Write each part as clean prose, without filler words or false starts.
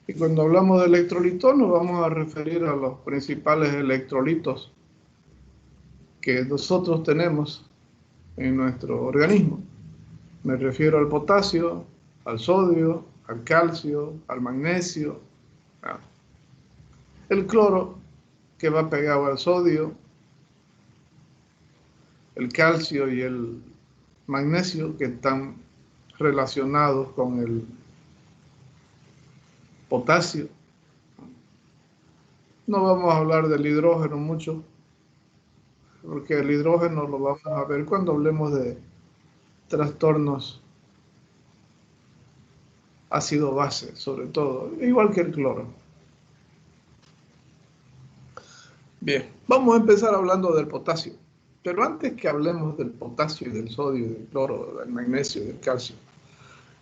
Y cuando hablamos de electrolitos nos vamos a referir a los principales electrolitos que nosotros tenemos en nuestro organismo. Me refiero al potasio, al sodio, al calcio, al magnesio, el cloro que va pegado al sodio, el calcio y el magnesio que están relacionados con el potasio. No vamos a hablar del hidrógeno mucho, porque el hidrógeno lo vamos a ver cuando hablemos de trastornos ácido-base, sobre todo, igual que el cloro. Bien, vamos a empezar hablando del potasio. Pero antes que hablemos del potasio y del sodio, del cloro, del magnesio y del calcio,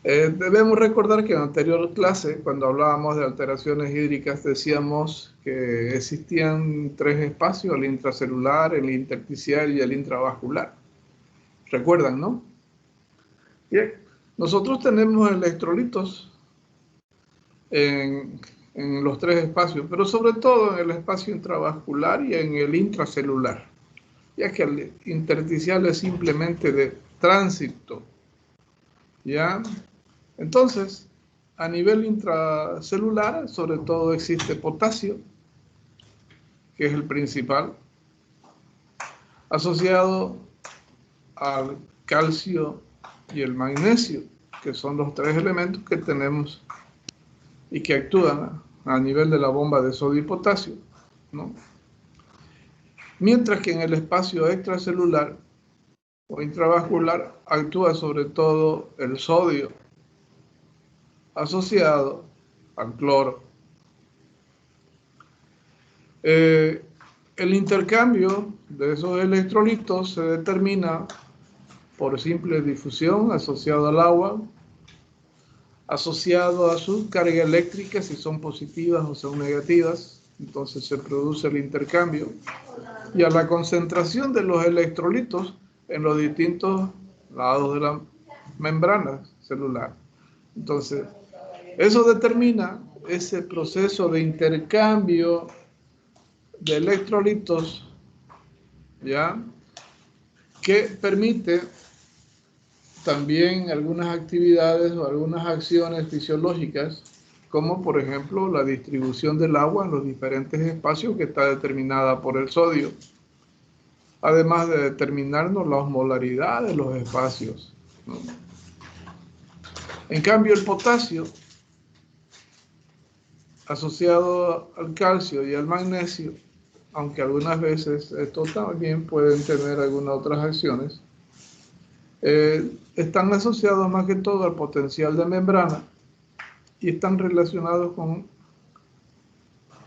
debemos recordar que en la anterior clase, cuando hablábamos de alteraciones hídricas, decíamos que existían tres espacios: el intracelular, el intersticial y el intravascular. ¿Recuerdan, no? Bien, nosotros tenemos electrolitos en los tres espacios, pero sobre todo en el espacio intravascular y en el intracelular, ya que el intersticial es simplemente de tránsito, ¿ya? Entonces, a nivel intracelular, sobre todo existe potasio, que es el principal, asociado al calcio y el magnesio, que son los tres elementos que tenemos y que actúan a nivel de la bomba de sodio y potasio, ¿no? Mientras que en el espacio extracelular o intravascular actúa sobre todo el sodio, asociado al cloro. El intercambio de esos electrolitos se determina por simple difusión asociado al agua, asociado a su carga eléctrica, si son positivas o son negativas, entonces se produce el intercambio, y a la concentración de los electrolitos en los distintos lados de la membrana celular. Entonces, eso determina ese proceso de intercambio de electrolitos, ¿ya?, que permite también algunas actividades o algunas acciones fisiológicas, como por ejemplo la distribución del agua en los diferentes espacios, que está determinada por el sodio, además de determinarnos la osmolaridad de los espacios, ¿no? En cambio, el potasio, asociado al calcio y al magnesio, aunque algunas veces estos también pueden tener algunas otras acciones, están asociados más que todo al potencial de membrana y están relacionados con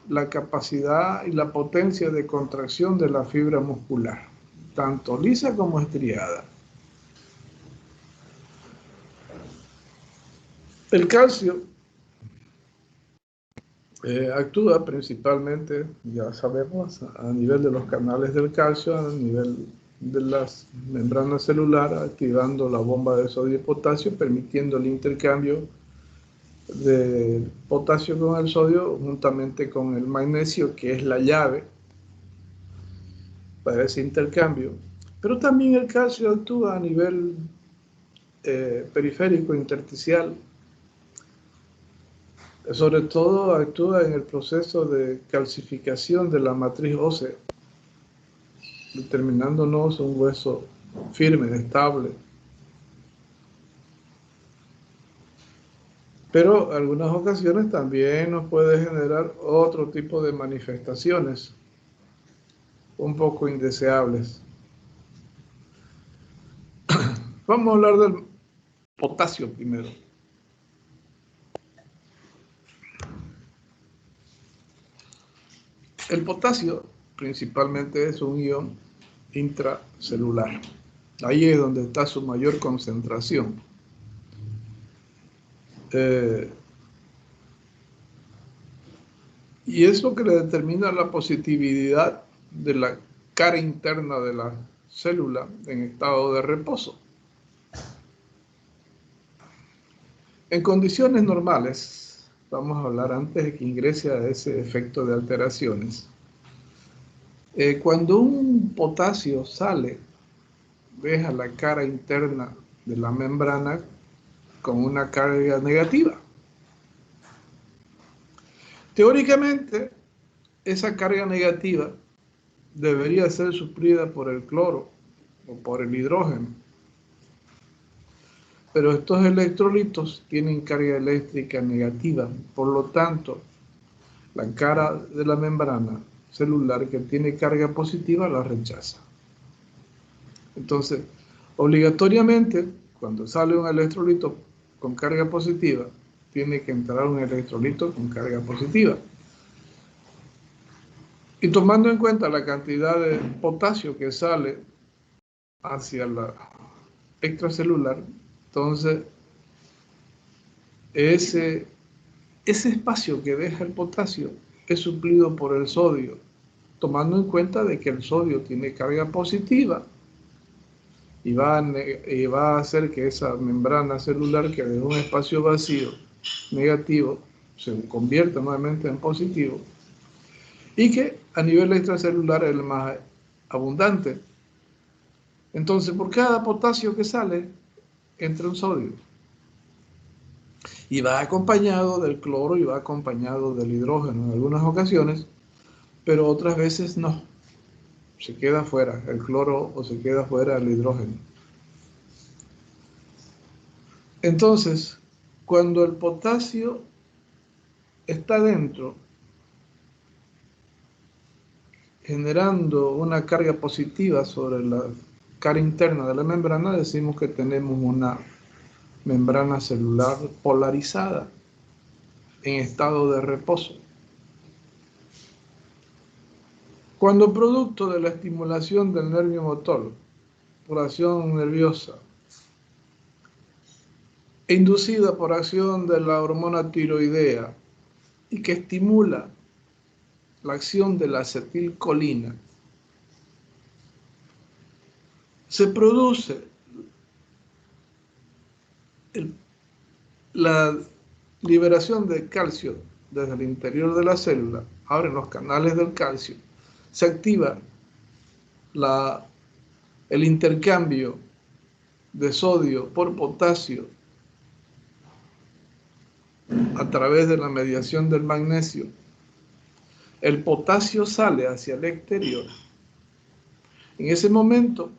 la capacidad y la potencia de contracción de la fibra muscular, tanto lisa como estriada. El calcio actúa principalmente, ya sabemos, a nivel de los canales del calcio, a nivel de las membranas celulares, activando la bomba de sodio y potasio, permitiendo el intercambio de potasio con el sodio juntamente con el magnesio, que es la llave para ese intercambio. Pero también el calcio actúa a nivel periférico intersticial, sobre todo actúa en el proceso de calcificación de la matriz ósea, determinándonos un hueso firme, estable. Pero en algunas ocasiones también nos puede generar otro tipo de manifestaciones un poco indeseables. Vamos a hablar del potasio primero. El potasio principalmente es un ion intracelular. Ahí es donde está su mayor concentración. Y es lo que le determina la positividad de la cara interna de la célula en estado de reposo. En condiciones normales, vamos a hablar antes de que ingrese a ese efecto de alteraciones. Cuando un potasio sale, deja la cara interna de la membrana con una carga negativa. Teóricamente, esa carga negativa debería ser suplida por el cloro o por el hidrógeno. Pero estos electrolitos tienen carga eléctrica negativa, por lo tanto, la cara de la membrana celular que tiene carga positiva la rechaza. Entonces, obligatoriamente, cuando sale un electrolito con carga positiva, tiene que entrar un electrolito con carga positiva. Y tomando en cuenta la cantidad de potasio que sale hacia la extracelular, entonces ese espacio que deja el potasio es suplido por el sodio, tomando en cuenta de que el sodio tiene carga positiva y va a hacer que esa membrana celular que deja un espacio vacío negativo se convierta nuevamente en positivo y que a nivel extracelular es el más abundante. Entonces, por cada potasio que sale, entra un sodio. Y va acompañado del cloro y va acompañado del hidrógeno en algunas ocasiones, pero otras veces no. Se queda fuera el cloro o se queda fuera el hidrógeno. Entonces, cuando el potasio está dentro, generando una carga positiva sobre la cara interna de la membrana, decimos que tenemos una membrana celular polarizada en estado de reposo. Cuando producto de la estimulación del nervio motor por acción nerviosa e inducida por acción de la hormona tiroidea y que estimula la acción de la acetilcolina, se produce la liberación de calcio desde el interior de la célula. Ahora en los canales del calcio se activa el intercambio de sodio por potasio a través de la mediación del magnesio. El potasio sale hacia el exterior. En ese momento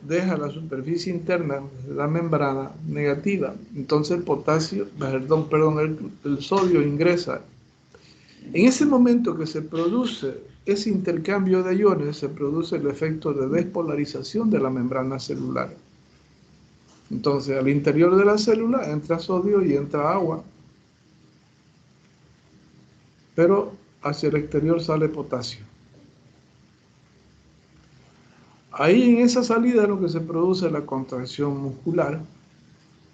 deja la superficie interna de la membrana negativa. Entonces el sodio ingresa. En ese momento que se produce ese intercambio de iones, se produce el efecto de despolarización de la membrana celular. Entonces, al interior de la célula entra sodio y entra agua, pero hacia el exterior sale potasio. Ahí en esa salida es lo que se produce la contracción muscular.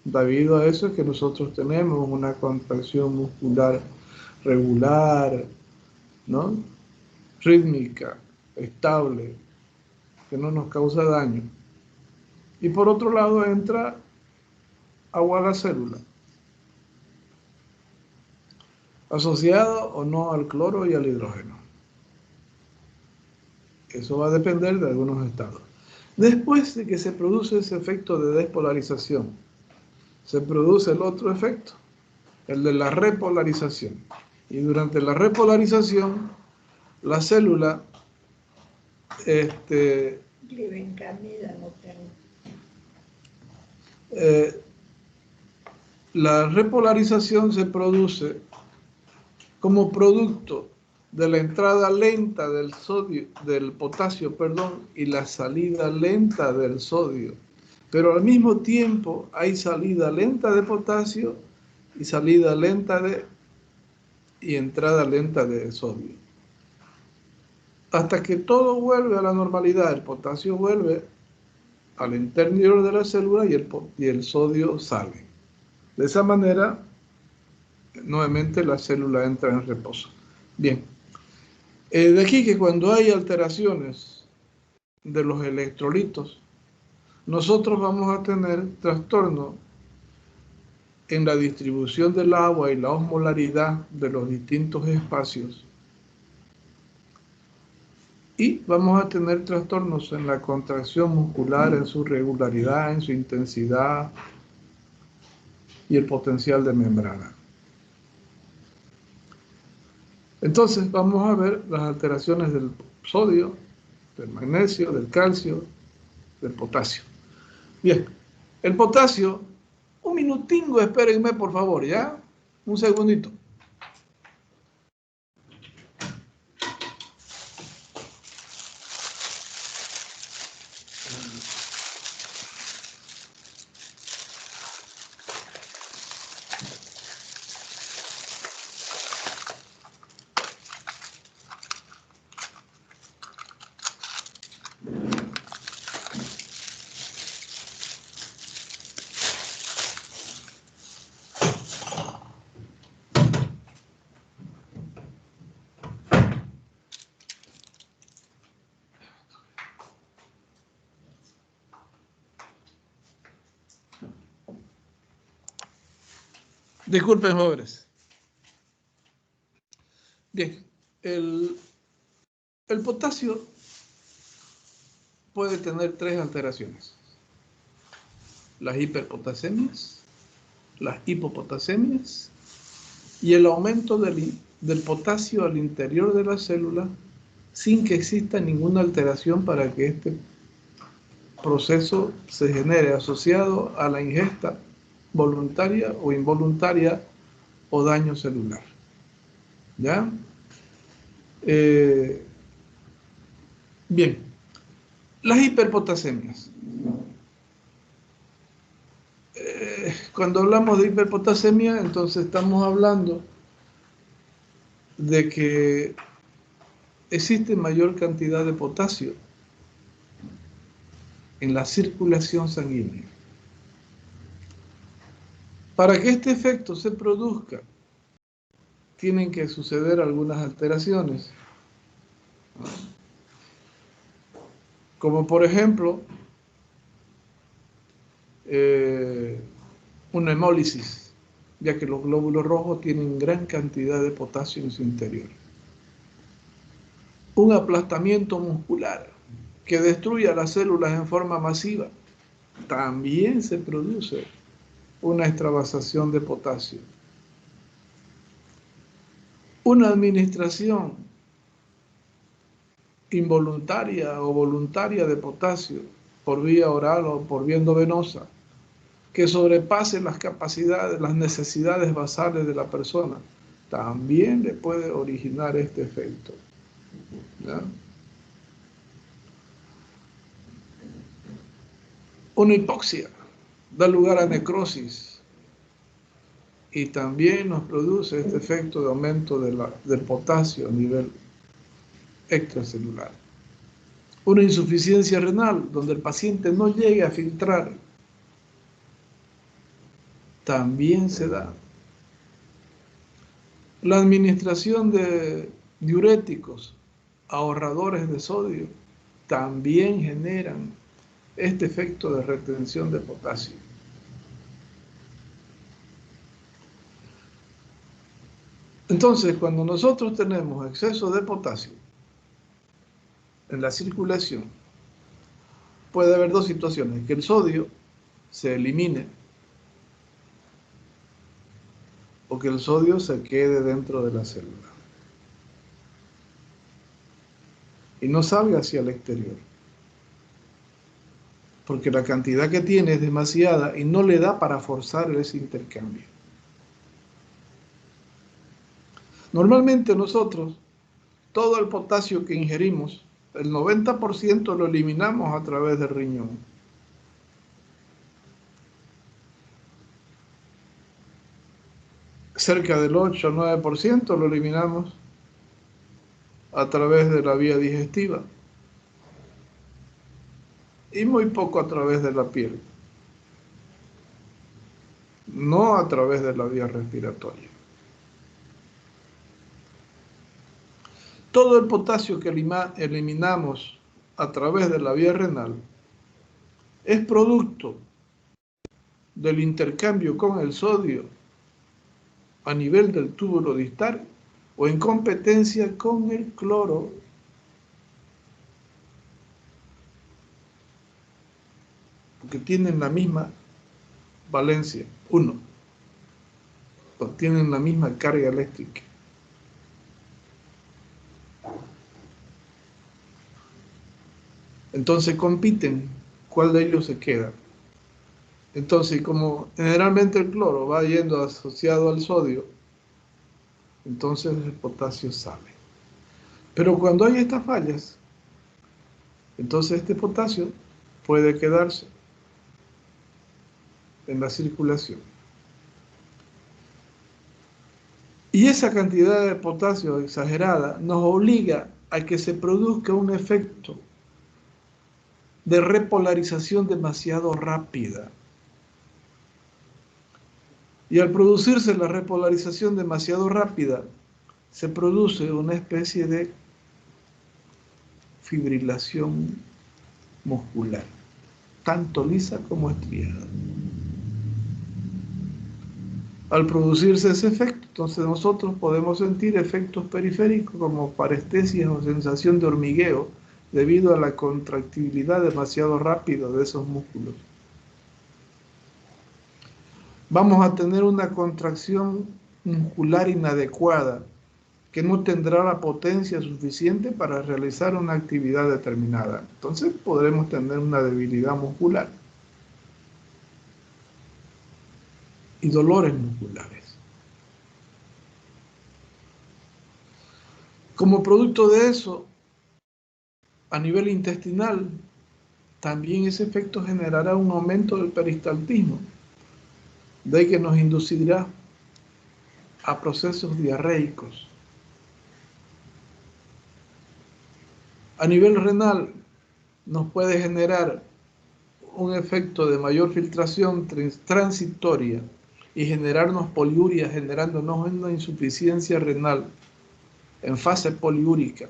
Debido a eso es que nosotros tenemos una contracción muscular regular, ¿no? Rítmica, estable, que no nos causa daño. Y por otro lado entra agua a la célula, asociado o no al cloro y al hidrógeno. Eso va a depender de algunos estados. Después de que se produce ese efecto de despolarización, se produce el otro efecto, el de la repolarización. Y durante la repolarización, la célula la repolarización se produce como producto de la entrada lenta del sodio, del potasio, y la salida lenta del sodio. Pero al mismo tiempo hay salida lenta de potasio y salida lenta y entrada lenta de sodio. Hasta que todo vuelve a la normalidad, el potasio vuelve al interior de la célula y el sodio sale. De esa manera, nuevamente la célula entra en reposo. Bien, de aquí que cuando hay alteraciones de los electrolitos, nosotros vamos a tener trastorno en la distribución del agua y la osmolaridad de los distintos espacios. Y vamos a tener trastornos en la contracción muscular, en su regularidad, en su intensidad y el potencial de membrana. Entonces vamos a ver las alteraciones del sodio, del magnesio, del calcio, del potasio. Bien, el potasio, un minutingo, espérenme por favor, ¿ya? Un segundito. Disculpen, jóvenes. Bien, el potasio puede tener tres alteraciones: las hiperpotasemias, las hipopotasemias y el aumento del potasio al interior de la célula sin que exista ninguna alteración para que este proceso se genere asociado a la ingesta voluntaria o involuntaria o daño celular. ¿Ya? Bien, las hiperpotasemias. Cuando hablamos de hiperpotasemia, entonces estamos hablando de que existe mayor cantidad de potasio en la circulación sanguínea. Para que este efecto se produzca, tienen que suceder algunas alteraciones, como por ejemplo una hemólisis, ya que los glóbulos rojos tienen gran cantidad de potasio en su interior. Un aplastamiento muscular que destruya las células en forma masiva, también se produce una extravasación de potasio. Una administración involuntaria o voluntaria de potasio por vía oral o por vía endovenosa que sobrepase las capacidades, las necesidades basales de la persona, también le puede originar este efecto. ¿Ya? Una hipoxia da lugar a necrosis y también nos produce este efecto de aumento del potasio a nivel extracelular. Una insuficiencia renal, donde el paciente no llegue a filtrar, también se da. La administración de diuréticos, ahorradores de sodio, también generan este efecto de retención de potasio. Entonces, cuando nosotros tenemos exceso de potasio en la circulación, puede haber dos situaciones: que el sodio se elimine o que el sodio se quede dentro de la célula y no salga hacia el exterior, porque la cantidad que tiene es demasiada y no le da para forzar ese intercambio. Normalmente nosotros, todo el potasio que ingerimos, el 90% lo eliminamos a través del riñón. Cerca del 8 o 9% lo eliminamos a través de la vía digestiva y muy poco a través de la piel, no a través de la vía respiratoria. Todo el potasio que eliminamos a través de la vía renal es producto del intercambio con el sodio a nivel del túbulo distal o en competencia con el cloro, porque tienen la misma valencia, o tienen la misma carga eléctrica. Entonces compiten cuál de ellos se queda. Entonces, como generalmente el cloro va yendo asociado al sodio, entonces el potasio sale. Pero cuando hay estas fallas, entonces este potasio puede quedarse en la circulación. Y esa cantidad de potasio exagerada nos obliga a que se produzca un efecto de repolarización demasiado rápida. Y al producirse la repolarización demasiado rápida, se produce una especie de fibrilación muscular, tanto lisa como estriada. Al producirse ese efecto, entonces nosotros podemos sentir efectos periféricos como parestesia o sensación de hormigueo debido a la contractibilidad demasiado rápida de esos músculos. Vamos a tener una contracción muscular inadecuada que no tendrá la potencia suficiente para realizar una actividad determinada. Entonces podremos tener una debilidad muscular y dolores musculares. Como producto de eso, a nivel intestinal, también ese efecto generará un aumento del peristaltismo, de que nos inducirá a procesos diarreicos. A nivel renal, nos puede generar un efecto de mayor filtración transitoria y generarnos poliuria, generándonos una insuficiencia renal en fase poliúrica,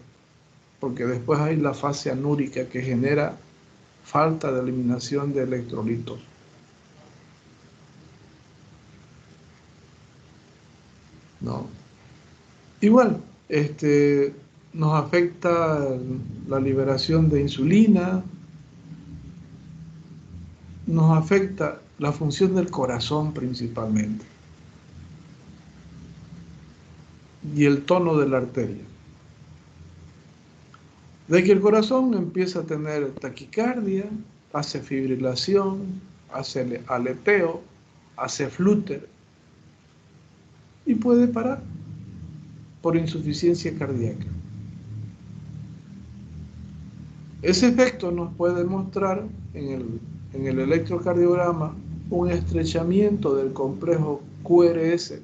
porque después hay la fase anúrica que genera falta de eliminación de electrolitos. ¿No? Igual, nos afecta la liberación de insulina, nos afecta la función del corazón principalmente y el tono de la arteria. De que el corazón empieza a tener taquicardia, hace fibrilación, hace aleteo, hace flúter y puede parar por insuficiencia cardíaca. Ese efecto nos puede mostrar en el electrocardiograma un estrechamiento del complejo QRS,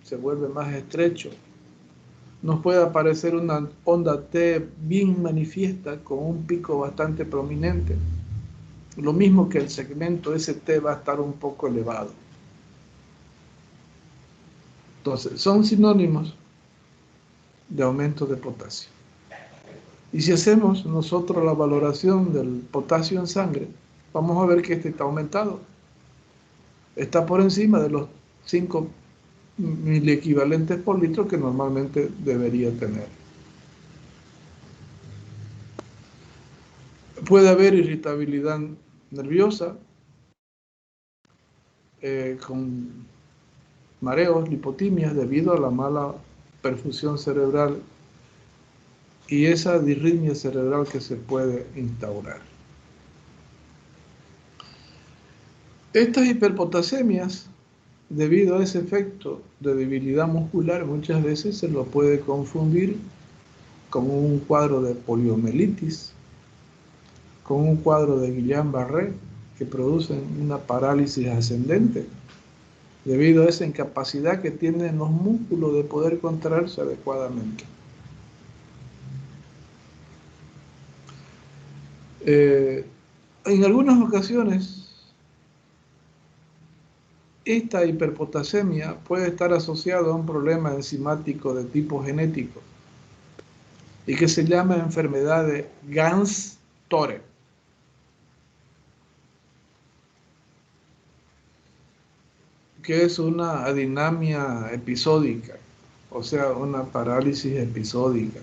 se vuelve más estrecho. Nos puede aparecer una onda T bien manifiesta con un pico bastante prominente. Lo mismo que el segmento ST va a estar un poco elevado. Entonces, son sinónimos de aumento de potasio. Y si hacemos nosotros la valoración del potasio en sangre, vamos a ver que este está aumentado. Está por encima de los 5 miliequivalentes por litro que normalmente debería tener. Puede haber irritabilidad nerviosa, con mareos, lipotimias debido a la mala perfusión cerebral y esa disritmia cerebral que se puede instaurar. Estas hiperpotasemias, debido a ese efecto de debilidad muscular, muchas veces se lo puede confundir con un cuadro de poliomielitis, con un cuadro de Guillain-Barré, que producen una parálisis ascendente, debido a esa incapacidad que tienen los músculos de poder contraerse adecuadamente. En algunas ocasiones, esta hiperpotasemia puede estar asociada a un problema enzimático de tipo genético y que se llama enfermedad de Ganz-Tore. que es una adinamia episódica, o sea, una parálisis episódica.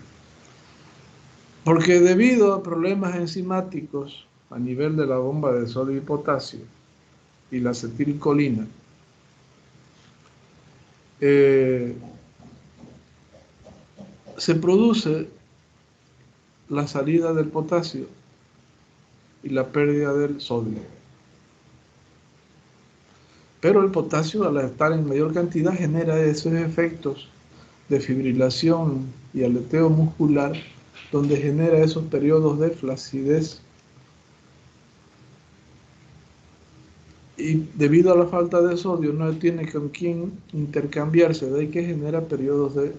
Porque debido a problemas enzimáticos a nivel de la bomba de sodio y potasio y la acetilcolina, se produce la salida del potasio y la pérdida del sodio. Pero el potasio, al estar en mayor cantidad, genera esos efectos de fibrilación y aleteo muscular, donde genera esos periodos de flacidez. Y debido a la falta de sodio, no tiene con quién intercambiarse, de ahí que genera periodos de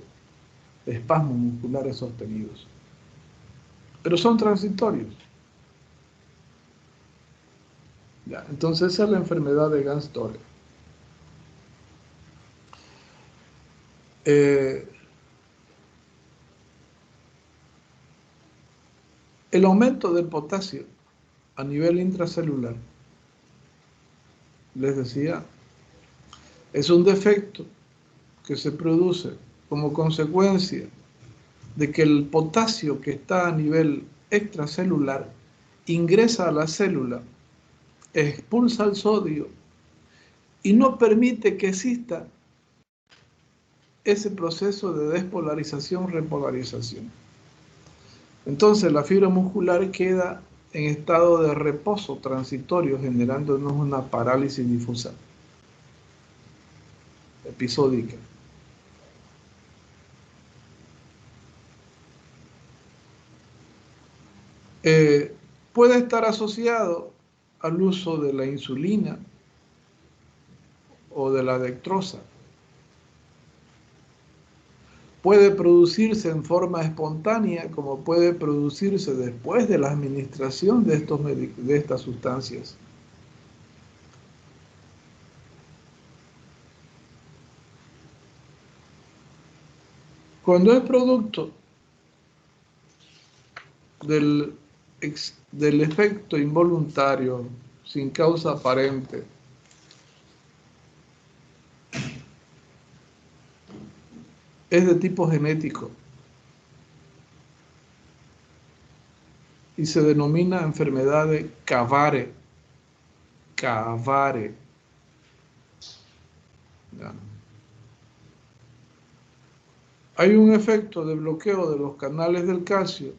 espasmos musculares sostenidos. Pero son transitorios. Ya, entonces esa es la enfermedad de Ganz-Dohre. El aumento del potasio a nivel intracelular, les decía, es un defecto que se produce como consecuencia de que el potasio que está a nivel extracelular ingresa a la célula, expulsa el sodio y no permite que exista ese proceso de despolarización-repolarización. Entonces la fibra muscular queda en estado de reposo transitorio, generándonos una parálisis difusa episódica. Puede estar asociado al uso de la insulina o de la dextrosa. Puede producirse en forma espontánea, como puede producirse después de la administración de estas sustancias. Cuando es producto del efecto involuntario, sin causa aparente, es de tipo genético y se denomina enfermedad de Cavare. Cavare. ¿Ya? Hay un efecto de bloqueo de los canales del calcio,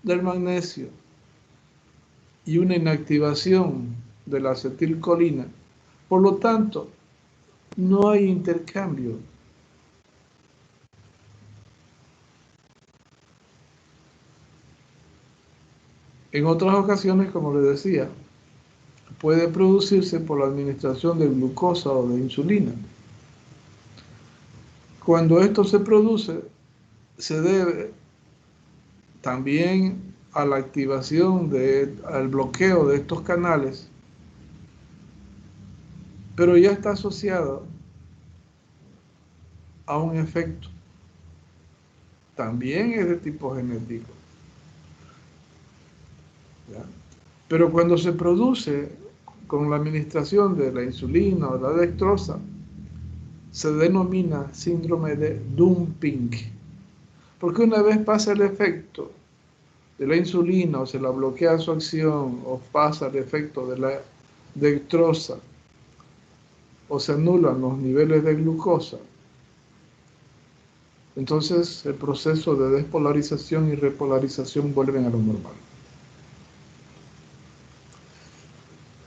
del magnesio y una inactivación de la acetilcolina. Por lo tanto, no hay intercambio. En otras ocasiones, como les decía, puede producirse por la administración de glucosa o de insulina. Cuando esto se produce, se debe también a la activación al bloqueo de estos canales, pero ya está asociado a un efecto. También es de tipo genético. ¿Ya? Pero cuando se produce con la administración de la insulina o la dextrosa, se denomina síndrome de dumping. Porque una vez pasa el efecto de la insulina o se la bloquea su acción o pasa el efecto de la dextrosa o se anulan los niveles de glucosa, entonces el proceso de despolarización y repolarización vuelven a lo normal.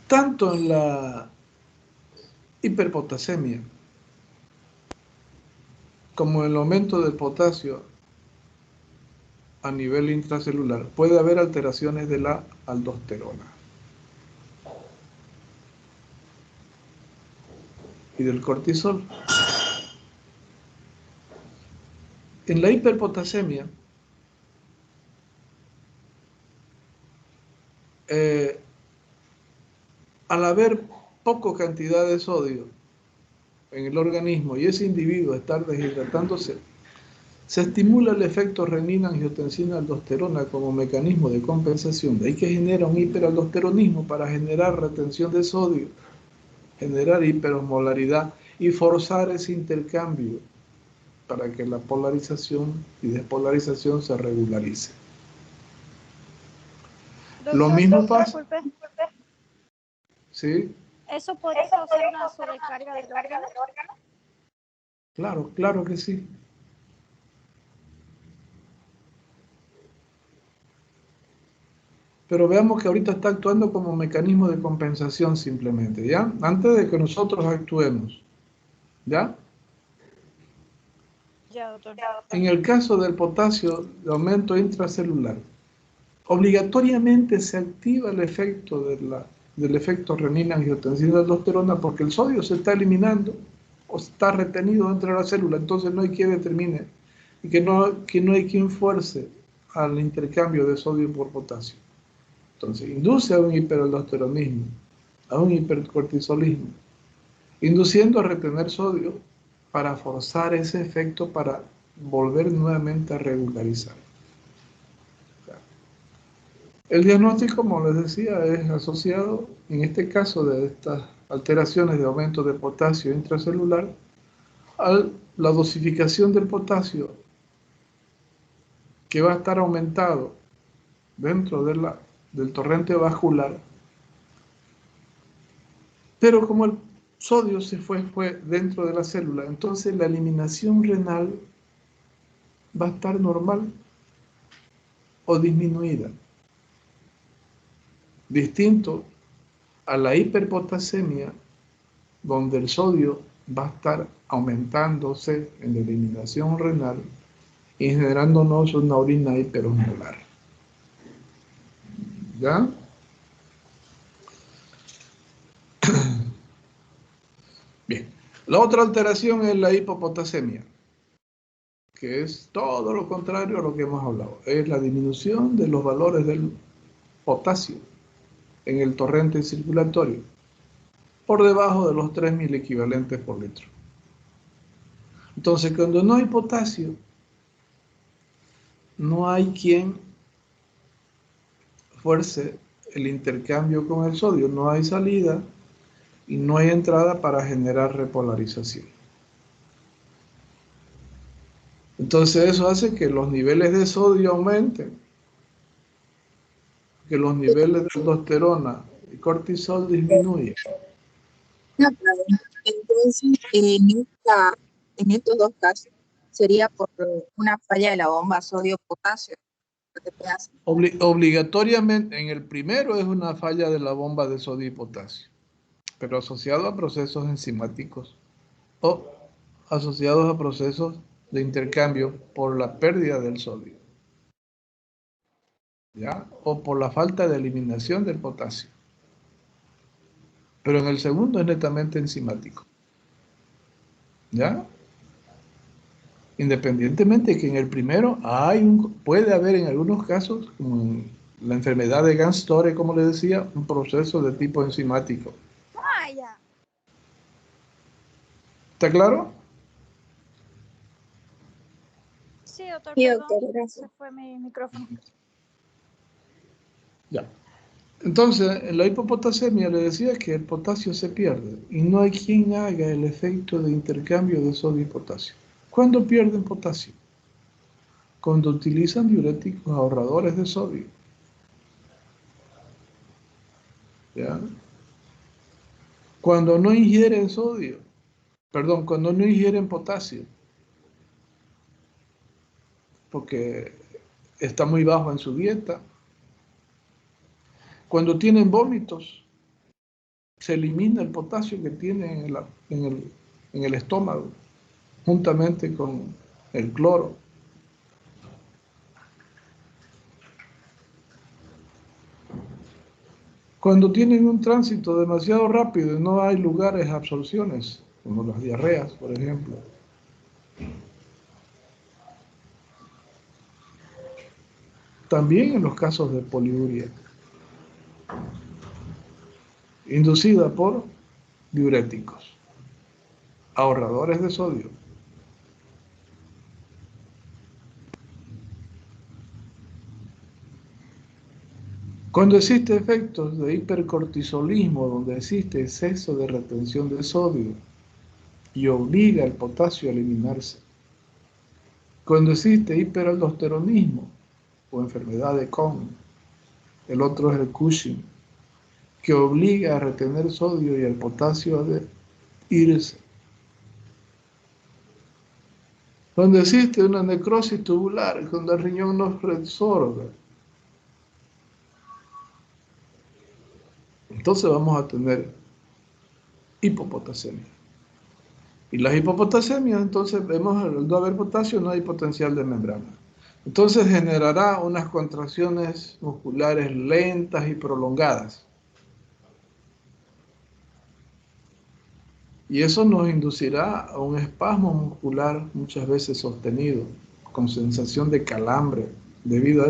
Tanto en la hiperpotasemia como en el aumento del potasio a nivel intracelular puede haber alteraciones de la aldosterona y del cortisol. En la hiperpotasemia, al haber poca cantidad de sodio en el organismo y ese individuo estar deshidratándose, Se estimula el efecto renina-angiotensina-aldosterona como mecanismo de compensación. De ahí que genera un hiperaldosteronismo para generar retención de sodio, generar hiperosmolaridad y forzar ese intercambio para que la polarización y despolarización se regularice. Lo Doctor, mismo pasa. disculpe. ¿Sí? ¿Eso podría causar una sobrecarga del órgano? Claro, claro que sí. Pero veamos que ahorita está actuando como mecanismo de compensación simplemente, ¿ya? Antes de que nosotros actuemos, ¿ya? Ya, doctor. En el caso del potasio de aumento intracelular, obligatoriamente se activa el efecto del efecto renina-angiotensina-aldosterona porque el sodio se está eliminando o está retenido dentro de la célula, entonces no hay quien determine y que no hay quien fuerce al intercambio de sodio por potasio. Entonces induce a un hiperaldosteronismo, a un hipercortisolismo, induciendo a retener sodio para forzar ese efecto para volver nuevamente a regularizar. El diagnóstico, como les decía, es asociado, en este caso de estas alteraciones de aumento de potasio intracelular, a la dosificación del potasio que va a estar aumentado dentro del torrente vascular, pero como el sodio se fue dentro de la célula, entonces la eliminación renal va a estar normal o disminuida, distinto a la hiperpotasemia, donde el sodio va a estar aumentándose en la eliminación renal y generándonos una orina hiperosmolar. ¿Ya? Bien. La otra alteración es la hipopotasemia, que es todo lo contrario a lo que hemos hablado. Es la disminución de los valores del potasio en el torrente circulatorio, por debajo de los 3.000 equivalentes por litro. Entonces, cuando no hay potasio, no hay quien fuerce el intercambio con el sodio, no hay salida y no hay entrada para generar repolarización. Entonces eso hace que los niveles de sodio aumenten, que los niveles de aldosterona y cortisol disminuyan. Una pregunta. Entonces, en estos dos casos, sería por una falla de la bomba sodio-potasio. Obligatoriamente, en el primero es una falla de la bomba de sodio y potasio, pero asociado a procesos enzimáticos o asociados a procesos de intercambio por la pérdida del sodio, ¿ya? O por la falta de eliminación del potasio. Pero en el segundo es netamente enzimático, ¿ya? Independientemente que en el primero puede haber en algunos casos, como en la enfermedad de Ganz-Tore, como le decía, un proceso de tipo enzimático. Vaya. ¿Está claro? Sí, doctor, Sí, perdón. doctor, gracias. Se fue mi micrófono. Ya. Entonces, en la hipopotasemia le decía que el potasio se pierde y no hay quien haga el efecto de intercambio de sodio y potasio. ¿Cuándo pierden potasio? Cuando utilizan diuréticos ahorradores de sodio. ¿Ya? Cuando no ingieren sodio, perdón, cuando no ingieren potasio, porque está muy bajo en su dieta. Cuando tienen vómitos, se elimina el potasio que tienen en el estómago, juntamente con el cloro. Cuando tienen un tránsito demasiado rápido y no hay lugares de absorciones, como las diarreas, por ejemplo. También en los casos de poliuria, inducida por diuréticos, ahorradores de sodio. Cuando existe efectos de hipercortisolismo, donde existe exceso de retención de sodio y obliga al potasio a eliminarse. Cuando existe hiperaldosteronismo o enfermedad de Crohn, el otro es el Cushing, que obliga a retener sodio y al potasio a irse. Cuando existe una necrosis tubular, cuando el riñón no resorbe, entonces vamos a tener hipopotasemia. Y las hipopotasemias, entonces vemos al no haber potasio, no hay potencial de membrana. Entonces generará unas contracciones musculares lentas y prolongadas. Y eso nos inducirá a un espasmo muscular muchas veces sostenido, con sensación de calambre, debido a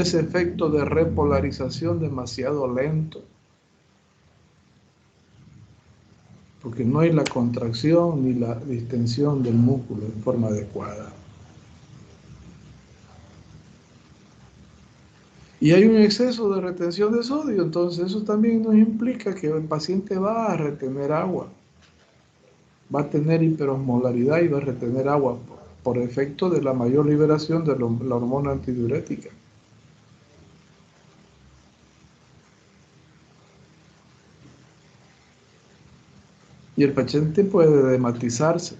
ese efecto de repolarización demasiado lento. Porque no hay la contracción ni la distensión del músculo en forma adecuada. Y hay un exceso de retención de sodio, entonces eso también nos implica que el paciente va a retener agua, va a tener hiperosmolaridad y va a retener agua por efecto de la mayor liberación de la hormona antidiurética. Y el paciente puede hematizarse.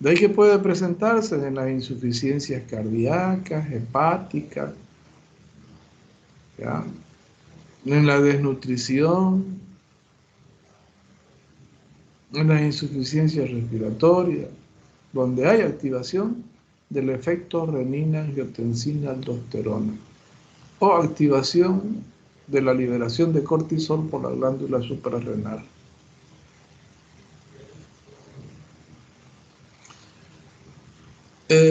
De ahí que puede presentarse en las insuficiencias cardíacas, hepáticas, ¿ya? En la desnutrición, en las insuficiencias respiratorias, donde hay activación del efecto renina-angiotensina-aldosterona o activación de la liberación de cortisol por la glándula suprarrenal.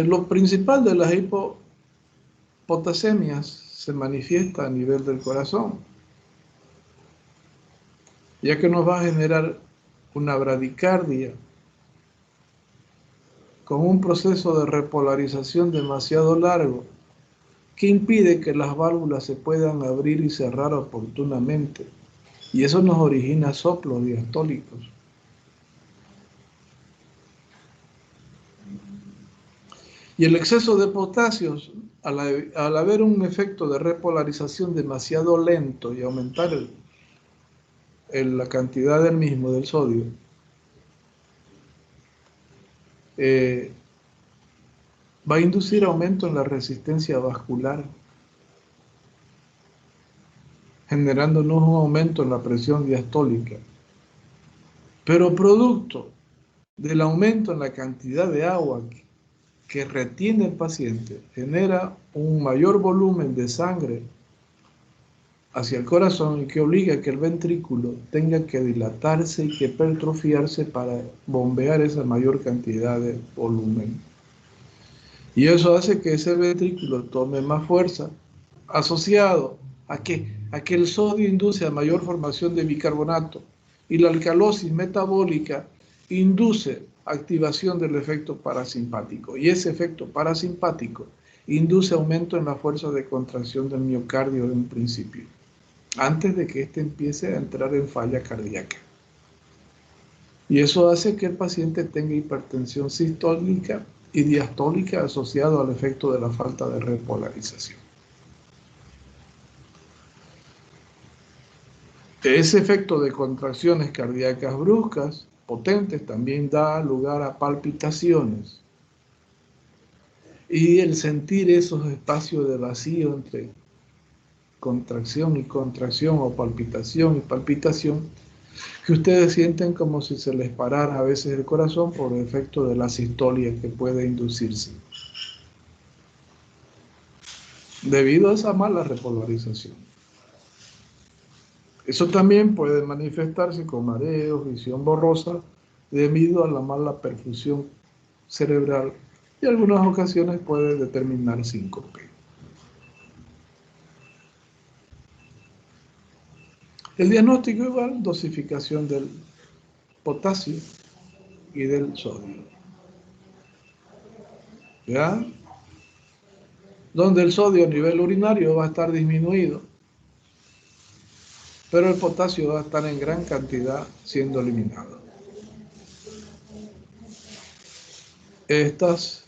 Lo principal de las hipopotasemias se manifiesta a nivel del corazón, ya que nos va a generar una bradicardia con un proceso de repolarización demasiado largo que impide que las válvulas se puedan abrir y cerrar oportunamente, y eso nos origina soplos diastólicos. Y el exceso de potasios, al haber un efecto de repolarización demasiado lento y aumentar la cantidad del mismo, del sodio, va a inducir aumento en la resistencia vascular, generándonos un aumento en la presión diastólica. Pero producto del aumento en la cantidad de agua que retiene el paciente, genera un mayor volumen de sangre hacia el corazón y que obliga a que el ventrículo tenga que dilatarse y que hipertrofiarse para bombear esa mayor cantidad de volumen. Y eso hace que ese ventrículo tome más fuerza, asociado a que el sodio induce a mayor formación de bicarbonato y la alcalosis metabólica induce activación del efecto parasimpático. Y ese efecto parasimpático induce aumento en la fuerza de contracción del miocardio en un principio, antes de que éste empiece a entrar en falla cardíaca. Y eso hace que el paciente tenga hipertensión sistólica y diastólica asociado al efecto de la falta de repolarización. Ese efecto de contracciones cardíacas bruscas, potentes, también da lugar a palpitaciones. Y el sentir esos espacios de vacío entre contracción y contracción, o palpitación y palpitación, que ustedes sienten como si se les parara a veces el corazón por el efecto de la sistolia que puede inducirse debido a esa mala repolarización. Eso también puede manifestarse con mareos, visión borrosa, debido a la mala perfusión cerebral, y en algunas ocasiones puede determinar síncope. El diagnóstico igual, dosificación del potasio y del sodio. ¿Ya? donde el sodio a nivel urinario va a estar disminuido, pero el potasio va a estar en gran cantidad siendo eliminado. Estas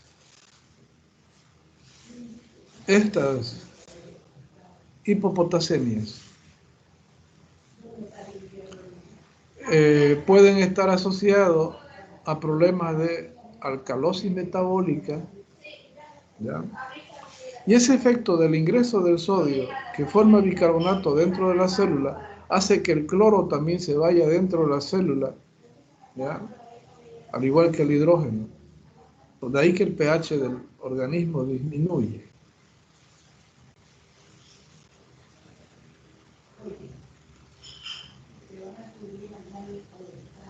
hipopotasemias pueden estar asociados a problemas de alcalosis metabólica, ¿ya? Y ese efecto del ingreso del sodio que forma bicarbonato dentro de la célula hace que el cloro también se vaya dentro de la célula, ¿ya? Al igual que el hidrógeno. De ahí que el pH del organismo disminuye.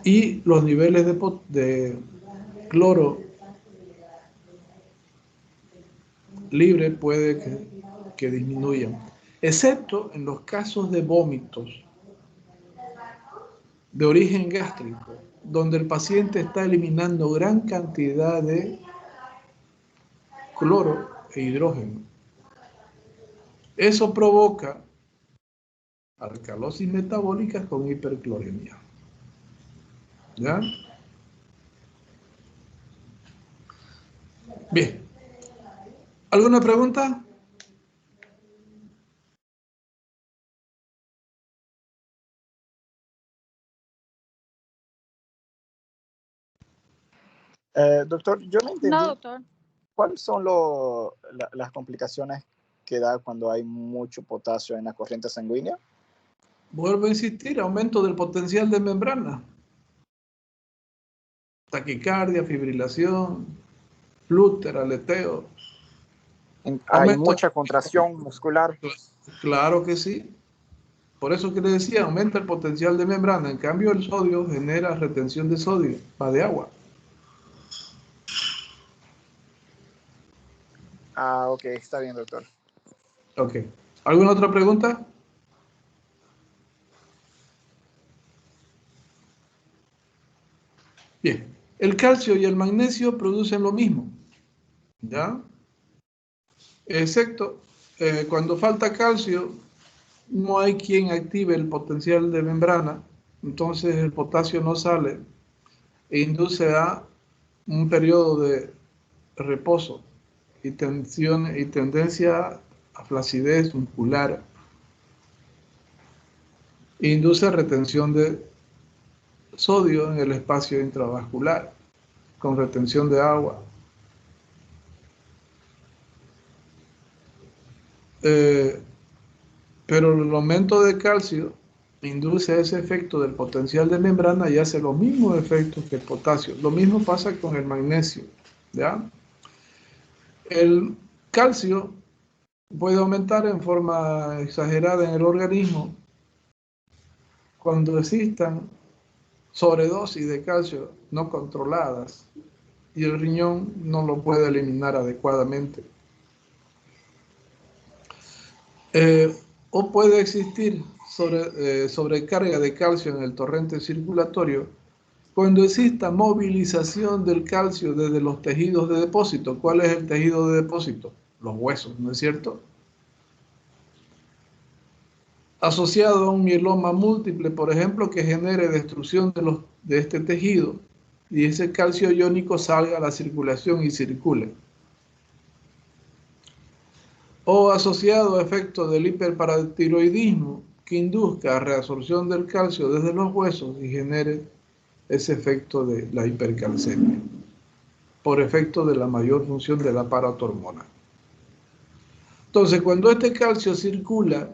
Y los niveles de cloro libre puede que disminuyan, excepto en los casos de vómitos de origen gástrico, donde el paciente está eliminando gran cantidad de cloro e hidrógeno. Eso provoca alcalosis metabólica con hipercloремia. ¿Ya? Bien. ¿Alguna pregunta? Doctor, yo no entendí. No, doctor. ¿Cuáles son las complicaciones que da cuando hay mucho potasio en la corriente sanguínea? Vuelvo a insistir, aumento del potencial de membrana. Taquicardia, fibrilación, flúter, aleteo. Hay mucha contracción muscular. Claro que sí. Por eso que le decía, aumenta el potencial de membrana. En cambio, el sodio genera retención de sodio, va de agua. Ah, ok, está bien, doctor. Ok. ¿Alguna otra pregunta? Bien. El calcio y el magnesio producen lo mismo, ¿ya? Excepto cuando falta calcio, no hay quien active el potencial de membrana, entonces el potasio no sale e induce a un periodo de reposo y tendencia a flacidez muscular. Induce retención de sodio en el espacio intravascular, con retención de agua. Pero el aumento de calcio induce ese efecto del potencial de membrana y hace los mismos efectos que el potasio. Lo mismo pasa con el magnesio, ¿ya? El calcio puede aumentar en forma exagerada en el organismo cuando existan sobredosis de calcio no controladas y el riñón no lo puede eliminar adecuadamente. O puede existir sobrecarga de calcio en el torrente circulatorio cuando exista movilización del calcio desde los tejidos de depósito. ¿Cuál es el tejido de depósito? Los huesos, ¿no es cierto? Asociado a un mieloma múltiple, por ejemplo, que genere destrucción de este tejido y ese calcio iónico salga a la circulación y circule. O asociado a efectos del hiperparatiroidismo que induzca a reabsorción del calcio desde los huesos y genere ese efecto de la hipercalcemia, por efecto de la mayor función de la paratormona. Entonces, cuando este calcio circula,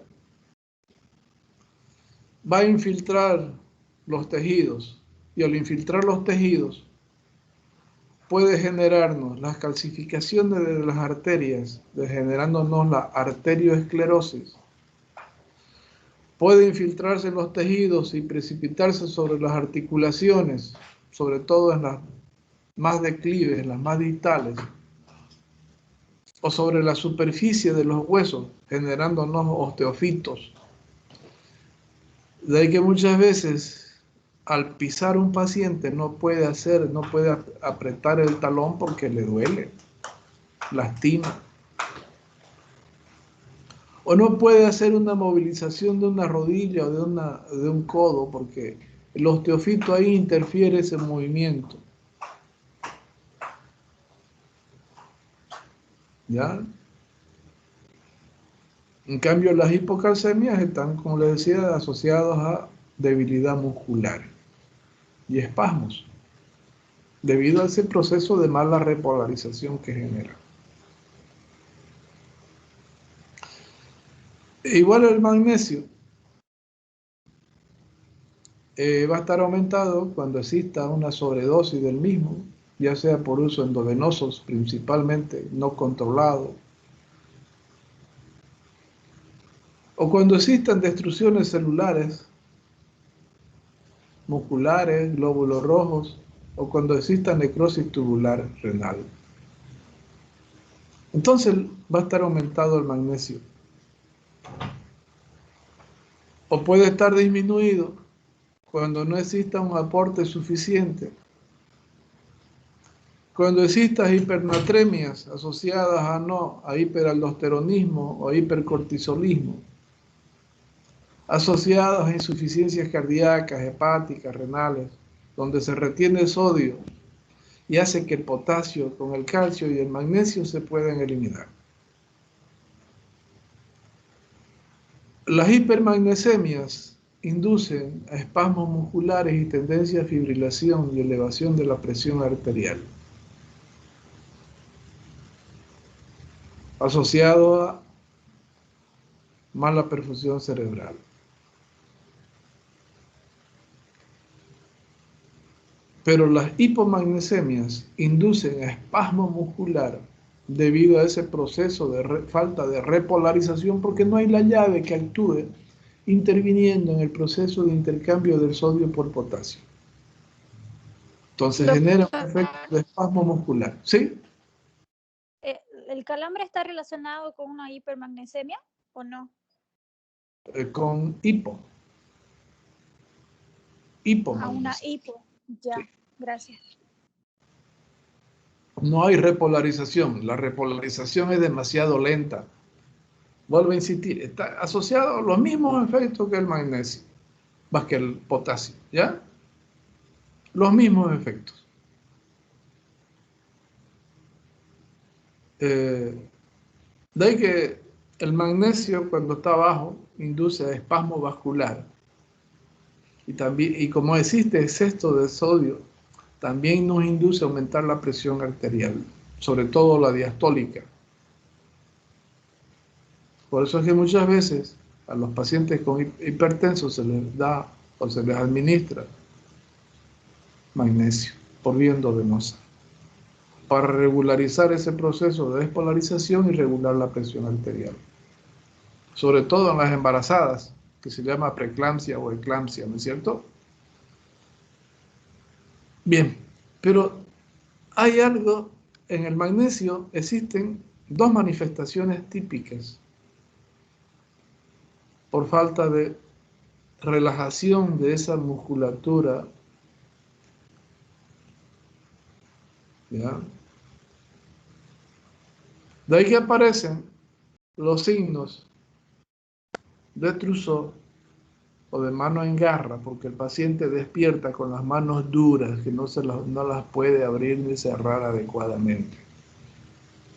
va a infiltrar los tejidos y al infiltrar los tejidos puede generarnos las calcificaciones de las arterias, generándonos la arterioesclerosis. Puede infiltrarse en los tejidos y precipitarse sobre las articulaciones, sobre todo en las más declives, en las más distales, o sobre la superficie de los huesos, generándonos osteofitos. De ahí que muchas veces al pisar un paciente no puede apretar el talón porque le duele, lastima. O no puede hacer una movilización de una rodilla o de un codo porque el osteofito ahí interfiere ese movimiento. ¿Ya? En cambio, las hipocalcemias están, como les decía, asociadas a debilidad muscular y espasmos, debido a ese proceso de mala repolarización que genera. Igual el magnesio va a estar aumentado cuando exista una sobredosis del mismo, ya sea por uso endovenosos principalmente, no controlado, o cuando existan destrucciones celulares, musculares, glóbulos rojos, o cuando exista necrosis tubular renal. Entonces va a estar aumentado el magnesio. O puede estar disminuido cuando no exista un aporte suficiente. Cuando existan hipernatremias asociadas a hiperaldosteronismo o hipercortisolismo, asociadas a insuficiencias cardíacas, hepáticas, renales, donde se retiene sodio y hace que el potasio con el calcio y el magnesio se puedan eliminar. Las hipermagnesemias inducen a espasmos musculares y tendencia a fibrilación y elevación de la presión arterial, asociado a mala perfusión cerebral. Pero las hipomagnesemias inducen a espasmo muscular debido a ese proceso de falta de repolarización porque no hay la llave que actúe interviniendo en el proceso de intercambio del sodio por potasio. Entonces genera un efecto de espasmo muscular. ¿Sí? ¿El calambre está relacionado con una hipermagnesemia o no? Con hipomagnesemia. A una hipo. Ya, Sí. gracias. No hay repolarización. La repolarización es demasiado lenta. Vuelvo a insistir, está asociado a los mismos efectos que el magnesio, más que el potasio, ¿ya? Los mismos efectos. De ahí que el magnesio, cuando está bajo, induce a espasmo vascular. Y como existe exceso de sodio, también nos induce a aumentar la presión arterial, sobre todo la diastólica. Por eso es que muchas veces a los pacientes con hipertensos se les da o se les administra magnesio por vía endovenosa para regularizar ese proceso de despolarización y regular la presión arterial. Sobre todo en las embarazadas, que se llama preeclampsia o eclampsia, ¿no es cierto? Bien, pero hay algo, en el magnesio existen dos manifestaciones típicas por falta de relajación de esa musculatura, ¿ya? De ahí que aparecen los signos de Trousseau o de mano en garra, porque el paciente despierta con las manos duras, que no las puede abrir ni cerrar adecuadamente,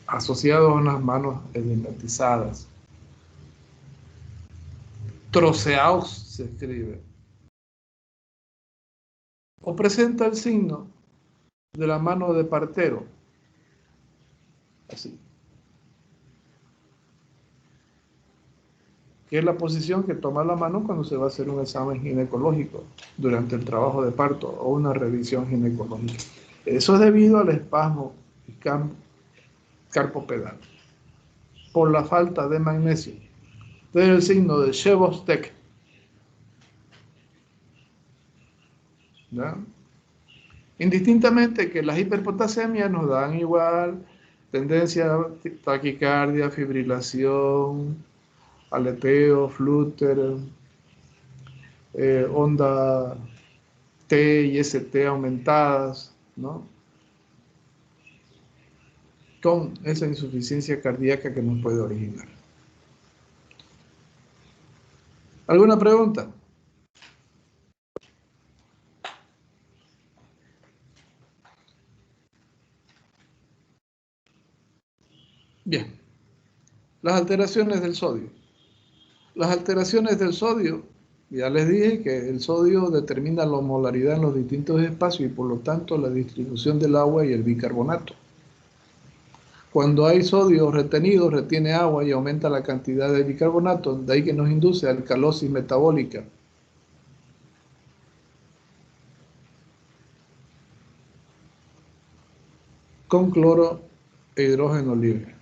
asociados a unas manos edematizadas. Troceaus se escribe. O presenta el signo de la mano de partero, así, que es la posición que toma la mano cuando se va a hacer un examen ginecológico durante el trabajo de parto o una revisión ginecológica. Eso es debido al espasmo carpopedal por la falta de magnesio. Entonces el signo de Chebostek, ¿ya? Indistintamente que las hiperpotasemias nos dan igual tendencia a taquicardia, fibrilación, aleteo, flúter, onda T y ST aumentadas, ¿no? Con esa insuficiencia cardíaca que nos puede originar. ¿Alguna pregunta? Bien. Las alteraciones del sodio. Las alteraciones del sodio, ya les dije que el sodio determina la osmolaridad en los distintos espacios y por lo tanto la distribución del agua y el bicarbonato. Cuando hay sodio retenido, retiene agua y aumenta la cantidad de bicarbonato, de ahí que nos induce a alcalosis metabólica. Con cloro e hidrógeno libre.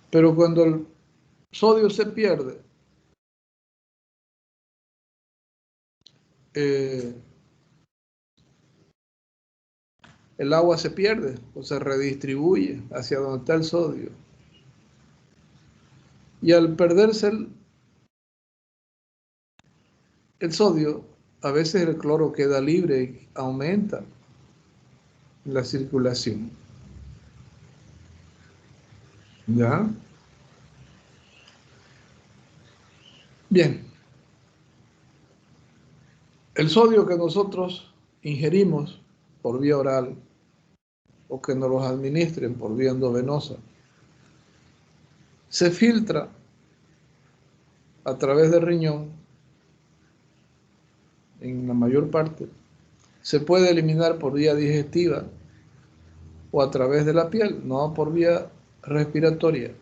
Pero cuando el sodio se pierde, el agua se pierde o se redistribuye hacia donde está el sodio. Y al perderse el sodio, a veces el cloro queda libre y aumenta la circulación. ¿Ya? Bien. El sodio que nosotros ingerimos por vía oral o que nos los administren por vía endovenosa se filtra a través del riñón en la mayor parte. Se puede eliminar por vía digestiva o a través de la piel, no por vía respiratoria.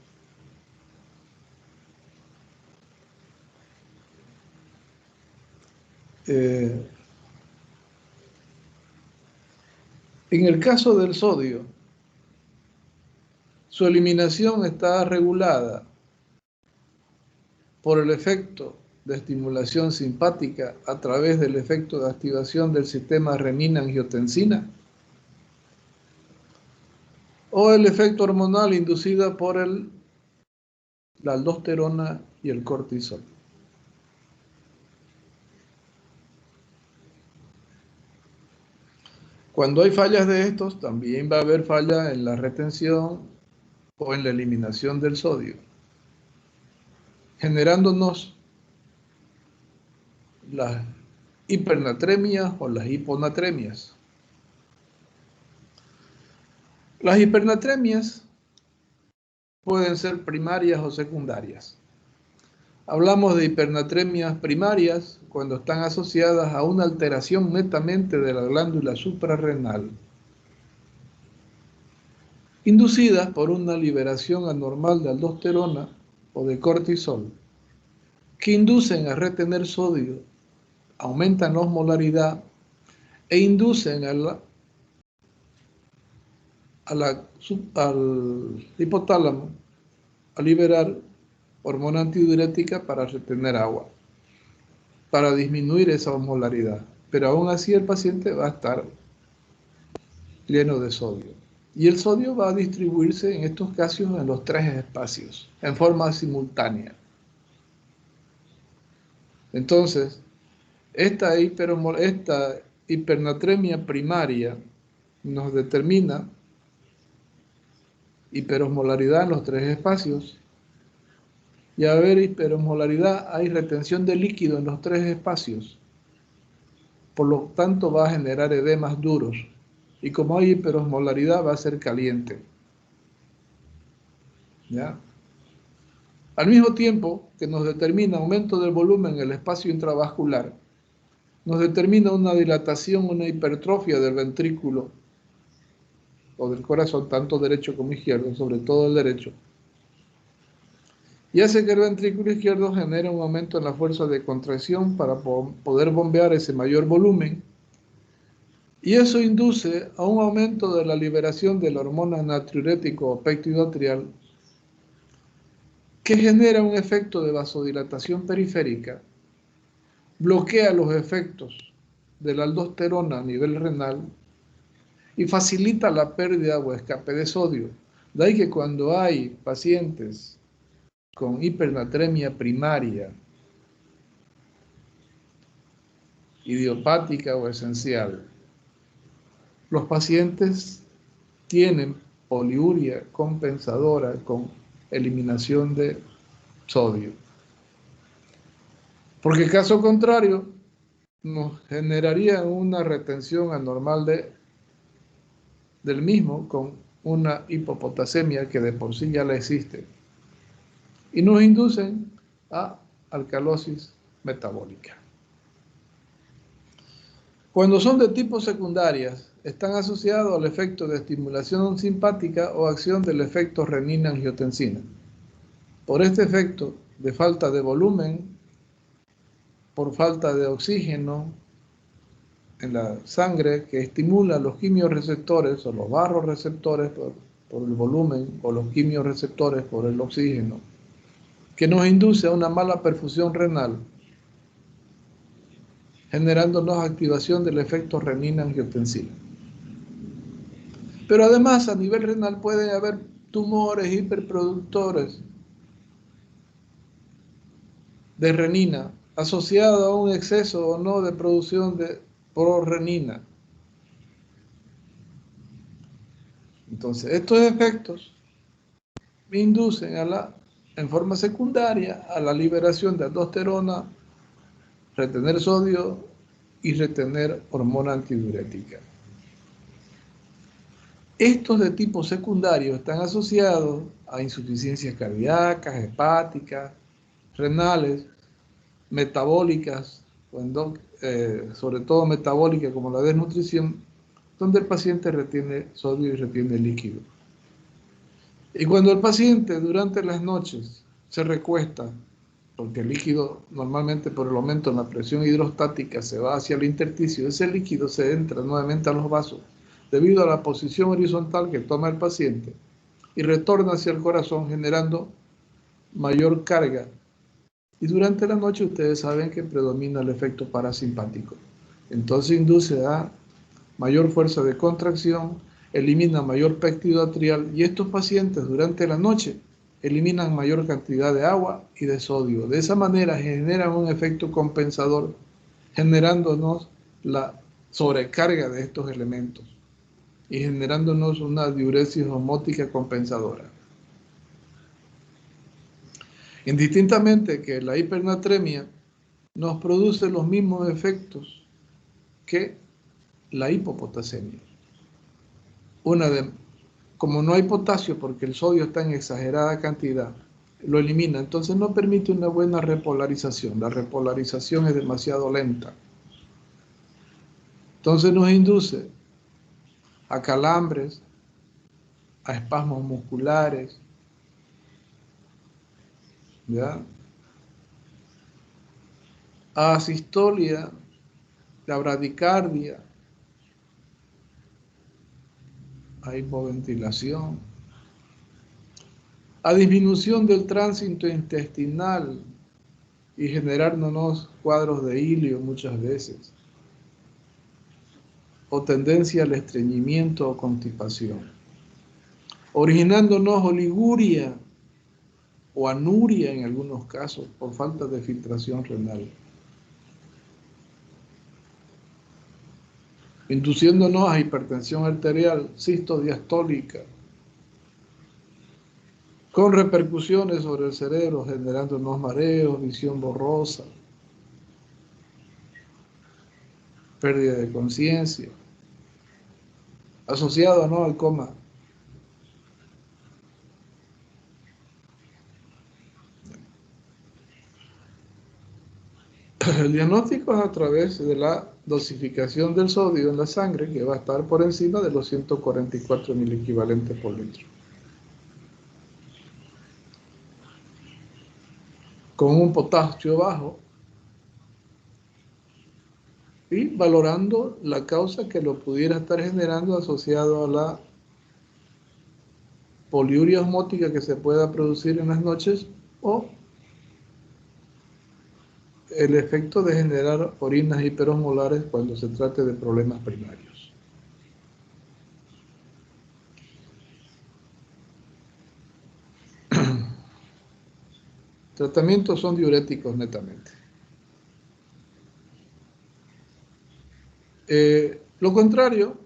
En el caso del sodio, su eliminación está regulada por el efecto de estimulación simpática a través del efecto de activación del sistema renina-angiotensina o el efecto hormonal inducido por la aldosterona y el cortisol. Cuando hay fallas de estos, también va a haber falla en la retención o en la eliminación del sodio, generándonos las hipernatremias o las hiponatremias. Las hipernatremias pueden ser primarias o secundarias. Hablamos de hipernatremias primarias cuando están asociadas a una alteración netamente de la glándula suprarrenal, inducidas por una liberación anormal de aldosterona o de cortisol, que inducen a retener sodio, aumentan la osmolaridad e inducen al hipotálamo a liberar hormona antidiurética para retener agua, para disminuir esa osmolaridad. Pero aún así el paciente va a estar lleno de sodio. Y el sodio va a distribuirse en estos casos en los tres espacios, en forma simultánea. Entonces, esta hipernatremia primaria nos determina hiperosmolaridad en los tres espacios. Y al haber hiperosmolaridad hay retención de líquido en los tres espacios. Por lo tanto va a generar edemas duros. Y como hay hiperosmolaridad va a ser caliente. ¿Ya? Al mismo tiempo que nos determina aumento del volumen en el espacio intravascular, nos determina una dilatación, una hipertrofia del ventrículo o del corazón, tanto derecho como izquierdo, sobre todo el derecho, y hace que el ventrículo izquierdo genere un aumento en la fuerza de contracción para poder bombear ese mayor volumen, y eso induce a un aumento de la liberación de la hormona natriurético o pectoatrial, que genera un efecto de vasodilatación periférica, bloquea los efectos de la aldosterona a nivel renal y facilita la pérdida o escape de sodio. De ahí que cuando hay pacientes con hipernatremia primaria, idiopática o esencial, los pacientes tienen poliuria compensadora con eliminación de sodio. Porque caso contrario, nos generaría una retención anormal del mismo con una hipopotasemia que de por sí ya la existe. Y nos inducen a alcalosis metabólica. Cuando son de tipo secundarias, están asociados al efecto de estimulación simpática o acción del efecto renina-angiotensina. Por este efecto de falta de volumen, por falta de oxígeno en la sangre que estimula los quimiorreceptores o los barroreceptores por el volumen o los quimiorreceptores por el oxígeno, que nos induce a una mala perfusión renal, generándonos activación del efecto renina-angiotensina. Pero además a nivel renal pueden haber tumores hiperproductores de renina asociado a un exceso o no de producción de prorenina. Entonces, estos efectos inducen en forma secundaria a la liberación de aldosterona, retener sodio y retener hormona antidiurética. Estos de tipo secundario están asociados a insuficiencias cardíacas, hepáticas, renales, metabólicas, sobre todo metabólicas como la desnutrición, donde el paciente retiene sodio y retiene líquido. Y cuando el paciente durante las noches se recuesta, porque el líquido normalmente por el aumento en la presión hidrostática se va hacia el intersticio, ese líquido se entra nuevamente a los vasos debido a la posición horizontal que toma el paciente y retorna hacia el corazón generando mayor carga. Y durante la noche ustedes saben que predomina el efecto parasimpático. Entonces induce a mayor fuerza de contracción, elimina mayor péptido atrial y estos pacientes durante la noche eliminan mayor cantidad de agua y de sodio. De esa manera generan un efecto compensador, generándonos la sobrecarga de estos elementos y generándonos una diuresis osmótica compensadora. Indistintamente que la hipernatremia nos produce los mismos efectos que la hipopotasemia. Como no hay potasio porque el sodio está en exagerada cantidad, lo elimina, entonces no permite una buena repolarización. La repolarización es demasiado lenta. Entonces nos induce a calambres, a espasmos musculares, ¿ya? A asistolia, a bradicardia, a hipoventilación, a disminución del tránsito intestinal y generándonos cuadros de hilio muchas veces, o tendencia al estreñimiento o constipación, originándonos oliguria o anuria en algunos casos por falta de filtración renal, induciéndonos a hipertensión arterial, sistodiastólica, con repercusiones sobre el cerebro, generándonos mareos, visión borrosa, pérdida de conciencia, asociado ¿no? al coma. El diagnóstico es a través de la dosificación del sodio en la sangre, que va a estar por encima de los 144 miliequivalentes por litro. Con un potasio bajo y valorando la causa que lo pudiera estar generando asociado a la poliuria osmótica que se pueda producir en las noches o el efecto de generar orinas hiperosmolares cuando se trate de problemas primarios. Tratamientos son diuréticos netamente. Lo contrario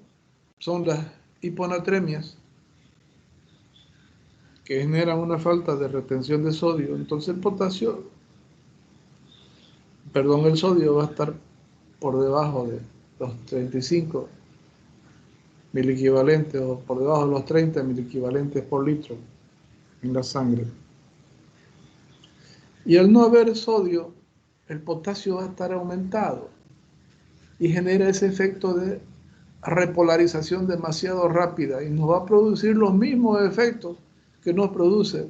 son las hiponatremias, que generan una falta de retención de sodio, entonces el sodio va a estar por debajo de los 35 miliequivalentes o por debajo de los 30 miliequivalentes por litro en la sangre. Y al no haber sodio, el potasio va a estar aumentado y genera ese efecto de repolarización demasiado rápida y nos va a producir los mismos efectos que nos produce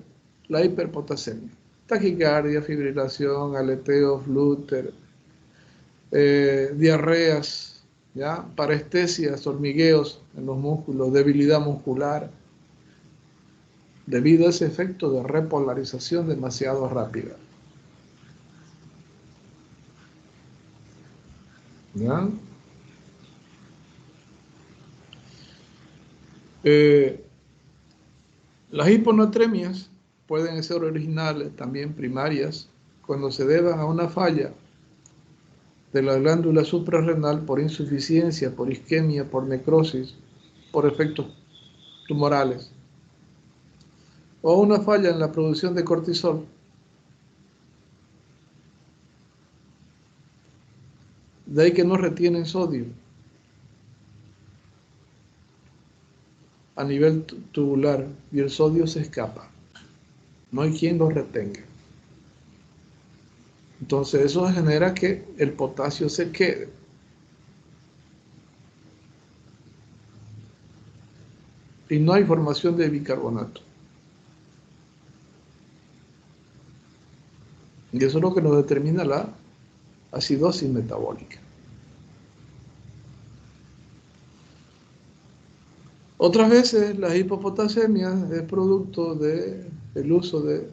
la hiperpotasemia. Taquicardia, fibrilación, aleteo, flúter, diarreas, ¿ya? Parestesias, hormigueos en los músculos, debilidad muscular, debido a ese efecto de repolarización demasiado rápida. ¿Ya? Las hiponatremias pueden ser originales, también primarias, cuando se deban a una falla de la glándula suprarrenal por insuficiencia, por isquemia, por necrosis, por efectos tumorales, o una falla en la producción de cortisol. De ahí que no retienen sodio a nivel tubular y el sodio se escapa. No hay quien lo retenga. Entonces eso genera que el potasio se quede. Y no hay formación de bicarbonato. Y eso es lo que nos determina la acidosis metabólica. Otras veces la hipopotasemia es producto del uso de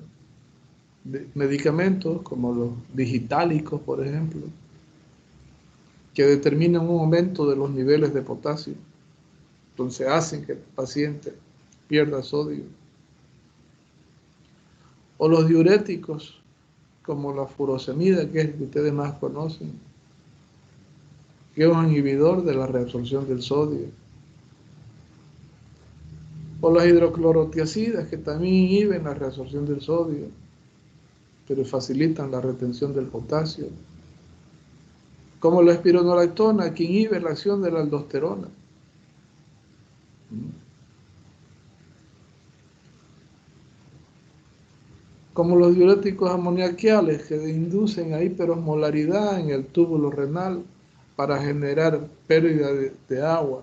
medicamentos como los digitálicos, por ejemplo, que determinan un aumento de los niveles de potasio. Entonces hacen que el paciente pierda sodio. O los diuréticos, como la furosemida, que es el que ustedes más conocen, que es un inhibidor de la reabsorción del sodio. O las hidroclorotiacidas, que también inhiben la reabsorción del sodio, pero facilitan la retención del potasio. Como la espironolactona, que inhibe la acción de la aldosterona. Como los diuréticos amoniaquiales, que inducen a hiperosmolaridad en el túbulo renal para generar pérdida de agua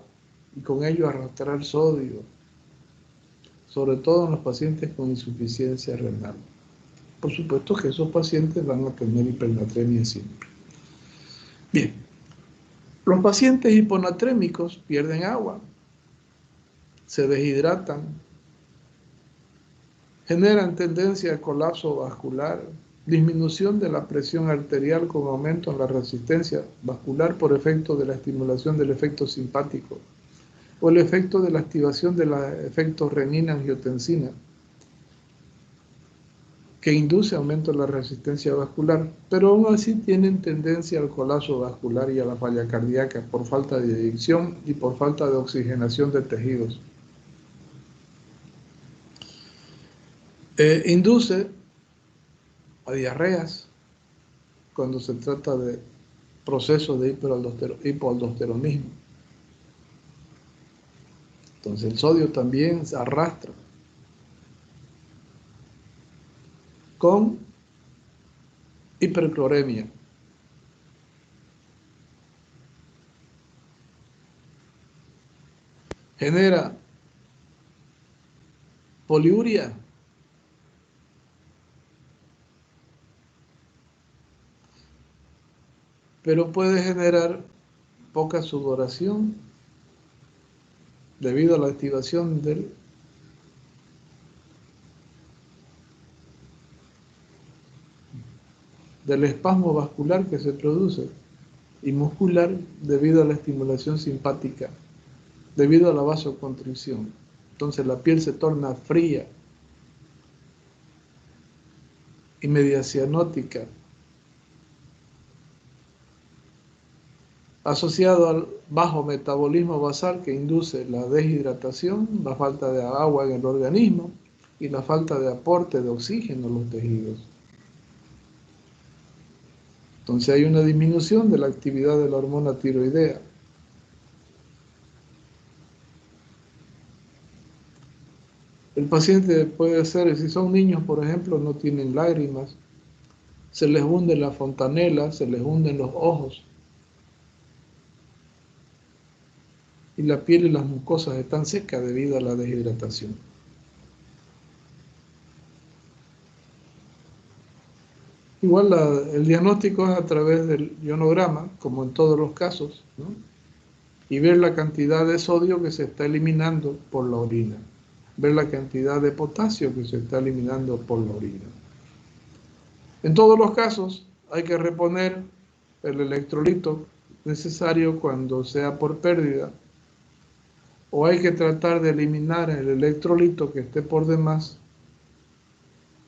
y con ello arrastrar sodio, sobre todo en los pacientes con insuficiencia renal. Por supuesto que esos pacientes van a tener hipernatremia siempre. Bien, los pacientes hiponatrémicos pierden agua, se deshidratan, generan tendencia al colapso vascular, disminución de la presión arterial con aumento en la resistencia vascular por efecto de la estimulación del efecto simpático o el efecto de la activación de los efectos renina-angiotensina, que induce aumento de la resistencia vascular, pero aún así tienen tendencia al colapso vascular y a la falla cardíaca por falta de eyección y por falta de oxigenación de tejidos. Induce a diarreas cuando se trata de procesos de hipoaldosteronismo. Entonces el sodio también se arrastra con hipercloremia. Genera poliuria, pero puede generar poca sudoración debido a la activación del espasmo vascular que se produce y muscular debido a la estimulación simpática, debido a la vasoconstricción. Entonces la piel se torna fría y media cianótica, asociado al bajo metabolismo basal que induce la deshidratación, la falta de agua en el organismo, y la falta de aporte de oxígeno a los tejidos. Entonces hay una disminución de la actividad de la hormona tiroidea. El paciente puede ser, si son niños, por ejemplo, no tienen lágrimas, se les hunde la fontanela, se les hunden los ojos, y la piel y las mucosas están secas debido a la deshidratación. Igual el diagnóstico es a través del ionograma, como en todos los casos, ¿no? Y ver la cantidad de sodio que se está eliminando por la orina, ver la cantidad de potasio que se está eliminando por la orina. En todos los casos hay que reponer el electrolito necesario cuando sea por pérdida, o hay que tratar de eliminar el electrolito que esté por demás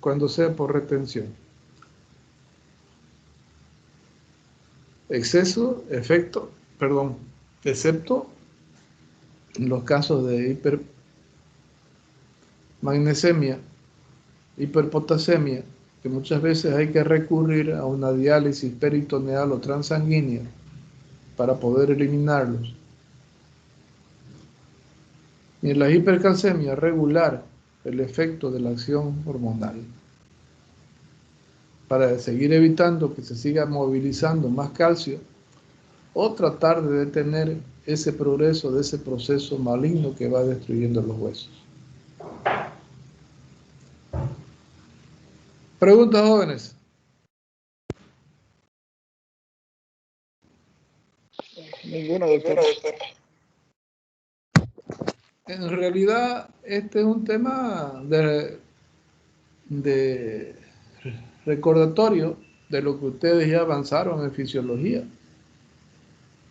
cuando sea por retención. Excepto en los casos de hipermagnesemia, hiperpotasemia, que muchas veces hay que recurrir a una diálisis peritoneal o transanguínea para poder eliminarlos. Y en la hipercalcemia, regular el efecto de la acción hormonal para seguir evitando que se siga movilizando más calcio, o tratar de detener ese progreso de ese proceso maligno que va destruyendo los huesos. Preguntas, jóvenes. Ninguno, doctor. En realidad, este es un tema de recordatorio de lo que ustedes ya avanzaron en fisiología.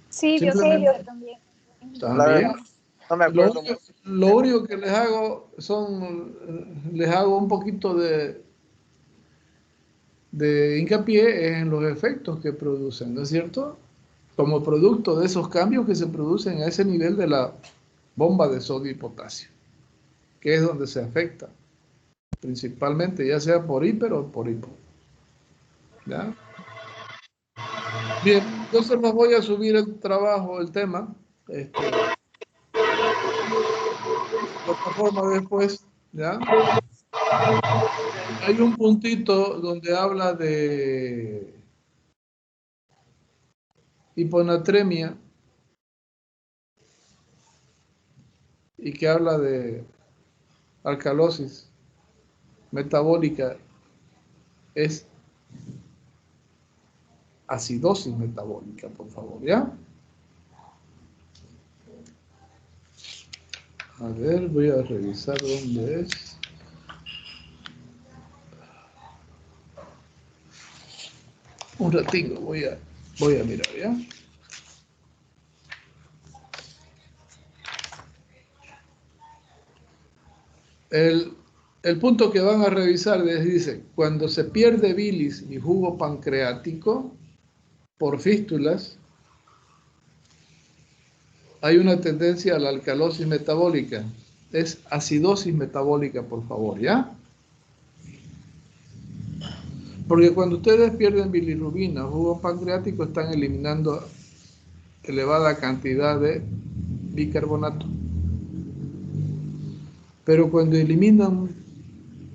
Sí, Simplemente, bioquímica también. La verdad, también. no me acuerdo mucho. Lo único que les hago un poquito de hincapié en los efectos que producen, ¿no es cierto? Como producto de esos cambios que se producen a ese nivel de la bomba de sodio y potasio, que es donde se afecta, principalmente, ya sea por hiper o por hipo. ¿Ya? Bien, entonces les voy a subir el trabajo, el tema, plataforma después, ¿ya? Hay un puntito donde habla de hiponatremia y que habla de alcalosis metabólica, es acidosis metabólica, por favor, ¿ya? A ver, voy a revisar dónde es. Un ratito, voy a mirar, ¿ya? El punto que van a revisar dice, cuando se pierde bilis y jugo pancreático por fístulas, hay una tendencia a la alcalosis metabólica. Es acidosis metabólica, por favor, ¿ya? Porque cuando ustedes pierden bilirrubina, jugo pancreático, están eliminando elevada cantidad de bicarbonato. Pero cuando eliminan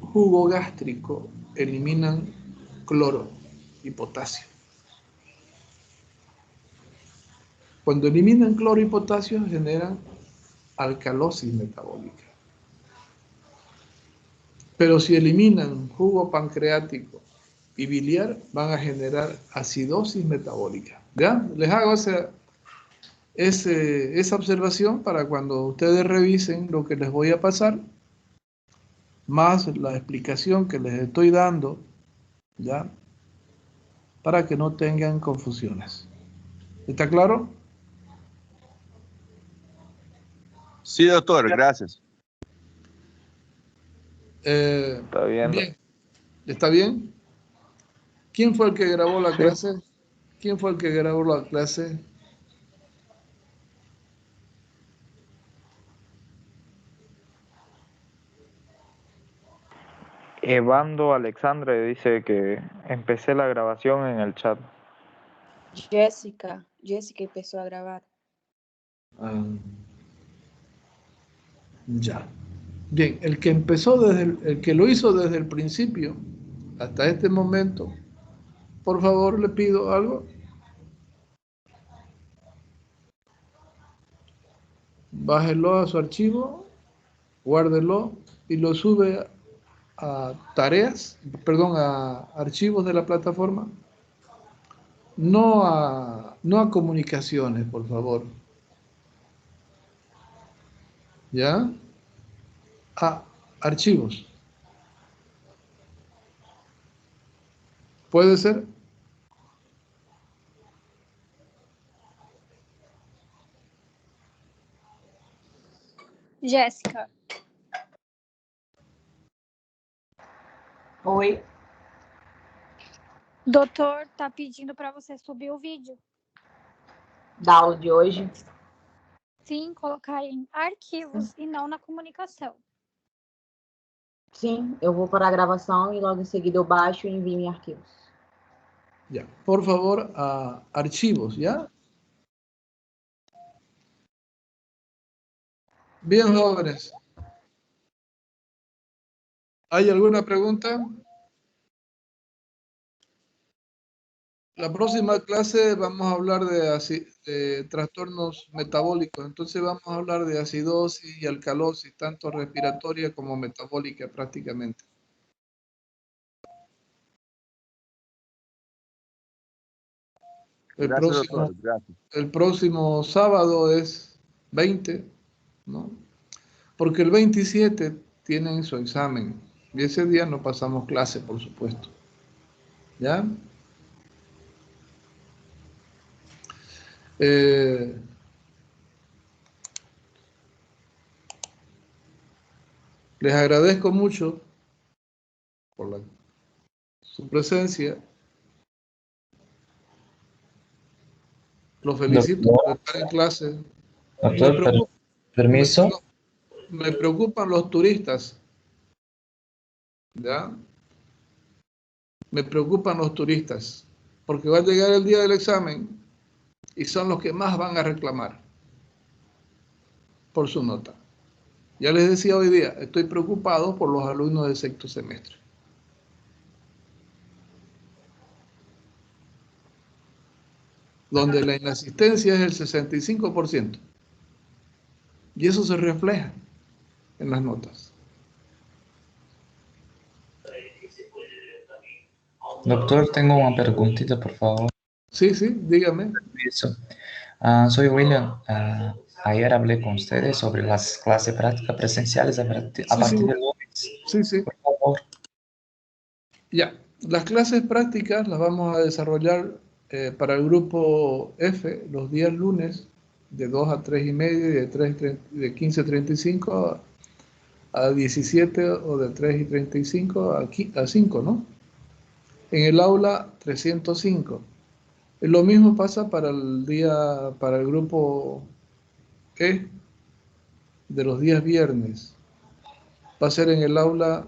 jugo gástrico, eliminan cloro y potasio. Cuando eliminan cloro y potasio, generan alcalosis metabólica. Pero si eliminan jugo pancreático y biliar, van a generar acidosis metabólica. ¿Ya? Les hago esa observación para cuando ustedes revisen lo que les voy a pasar, más la explicación que les estoy dando, ¿ya? Para que no tengan confusiones. ¿Está claro? Sí, doctor, gracias. Está bien. Bien. ¿Está bien? ¿Quién fue el que grabó la clase? ¿Quién fue el que grabó la clase? Evando Alexandre dice que empecé la grabación en el chat. Jessica empezó a grabar. Ah, ya. Bien, el que empezó el que lo hizo desde el principio hasta este momento, por favor le pido algo. Bájelo a su archivo, guárdelo y lo sube a tareas, perdón, a archivos de la plataforma. No a comunicaciones, por favor. ¿Ya? A archivos. ¿Puede ser? Jéssica, Oi. doutor tá pedindo para você subir o vídeo. Da aula de hoje. Sim, colocar em arquivos e não na comunicação. Sim, eu vou para a gravação e logo em seguida eu baixo e envio em arquivos. Ya. Por favor, a archivos, ¿ya? Bien, jóvenes. ¿Hay alguna pregunta? La próxima clase vamos a hablar de trastornos metabólicos. Entonces vamos a hablar de acidosis y alcalosis, tanto respiratoria como metabólica prácticamente. Gracias, doctor. Gracias. El próximo sábado es 20, ¿no? Porque el 27 tienen su examen. Y ese día no pasamos clase, por supuesto. ¿Ya? Les agradezco mucho por su presencia. Los felicito por estar en clase. Doctor, permiso. Me preocupan los turistas. ¿Ya? Me preocupan los turistas. Porque va a llegar el día del examen y son los que más van a reclamar por su nota. Ya les decía hoy día, estoy preocupado por los alumnos de sexto semestre. Donde la inasistencia es el 65%. Y eso se refleja en las notas. Doctor, tengo una preguntita, por favor. Sí, dígame. Permiso. Soy William. Ayer hablé con ustedes sobre las clases prácticas presenciales a partir del lunes. Sí. Por favor. Ya, las clases prácticas las vamos a desarrollar para el grupo F los días lunes de 2 a 3 y media y de 15:35 a 17 o de 3 y 35 a 5, ¿no? En el aula 305. Lo mismo pasa para el grupo E de los días viernes. Va a ser en el aula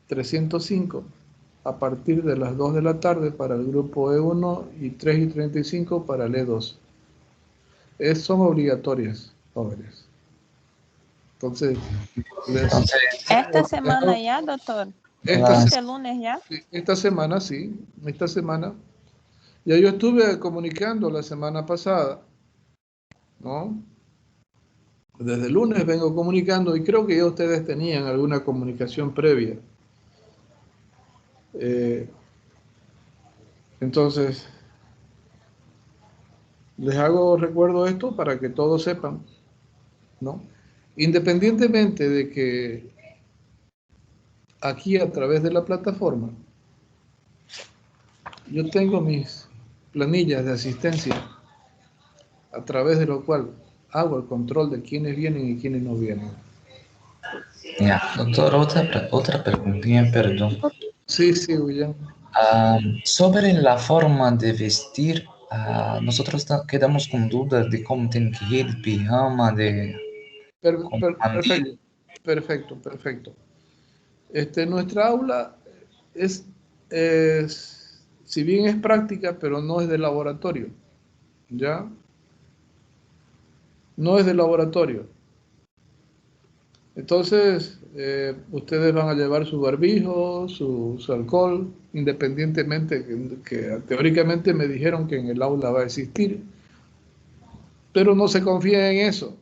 305 a partir de las 2 de la tarde para el grupo E1 y 3 y 35 para el E2. Son obligatorias, jóvenes. Entonces, ¿Esta semana ya, doctor? ¿Este lunes ya? Esta semana, sí. Esta semana. Ya yo estuve comunicando la semana pasada, ¿no? Desde el lunes vengo comunicando y creo que ya ustedes tenían alguna comunicación previa. Entonces, les hago recuerdo esto para que todos sepan, ¿no? Independientemente de que aquí a través de la plataforma yo tengo mis planillas de asistencia a través de lo cual hago el control de quiénes vienen y quiénes no vienen. Ya, doctor, otra preguntilla, perdón. Sí, William. Sobre la forma de vestir, nosotros quedamos con dudas de cómo tiene que ir, pijama, Perfecto. Nuestra aula si bien es práctica, pero no es de laboratorio, ¿ya? No es de laboratorio. Entonces, ustedes van a llevar su barbijo, su alcohol, independientemente que teóricamente me dijeron que en el aula va a existir, pero no se confía en eso,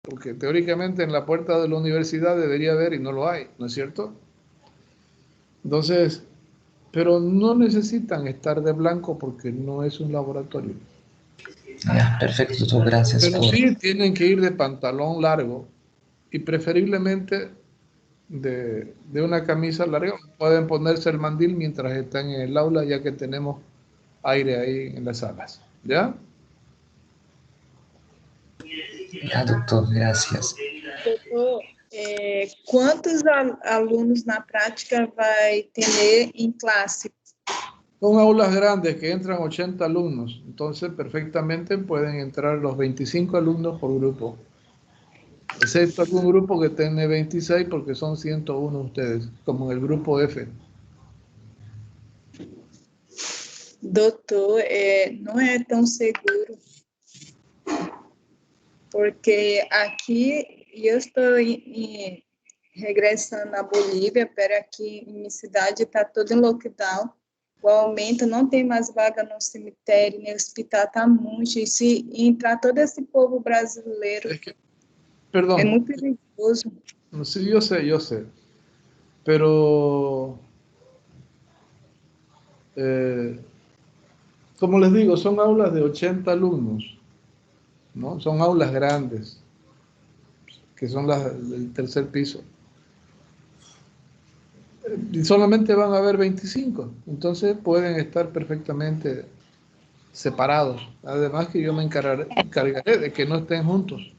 porque teóricamente en la puerta de la universidad debería haber y no lo hay, ¿no es cierto? Entonces, pero no necesitan estar de blanco porque no es un laboratorio. Ya, perfecto, doctor, gracias. Pero sí tienen que ir de pantalón largo y preferiblemente de una camisa larga. Pueden ponerse el mandil mientras están en el aula, ya que tenemos aire ahí en las salas. ¿Ya? Ya, doctor, gracias. Doutor, quantos alunos na prática vai ter em clase? Son aulas grandes que entran 80 alumnos, entonces perfectamente pueden entrar los 25 alumnos por grupo. Excepto algún grupo que tiene 26 porque son 101 ustedes, como en el grupo F. Doutor, não é tão seguro, porque aqui eu estou regressando à Bolívia, para aqui em minha cidade está todo em lockdown. O aumento, não tem mais vaga no cemitério, no hospital está muito. E se entrar todo esse povo brasileiro, Perdón. é muito perigoso. Sí, yo sé. Pero, como les digo, son aulas de 80 alumnos, ¿no? Son aulas grandes, que son las del tercer piso. Y solamente van a haber 25, entonces pueden estar perfectamente separados. Además que yo me encargaré de que no estén juntos.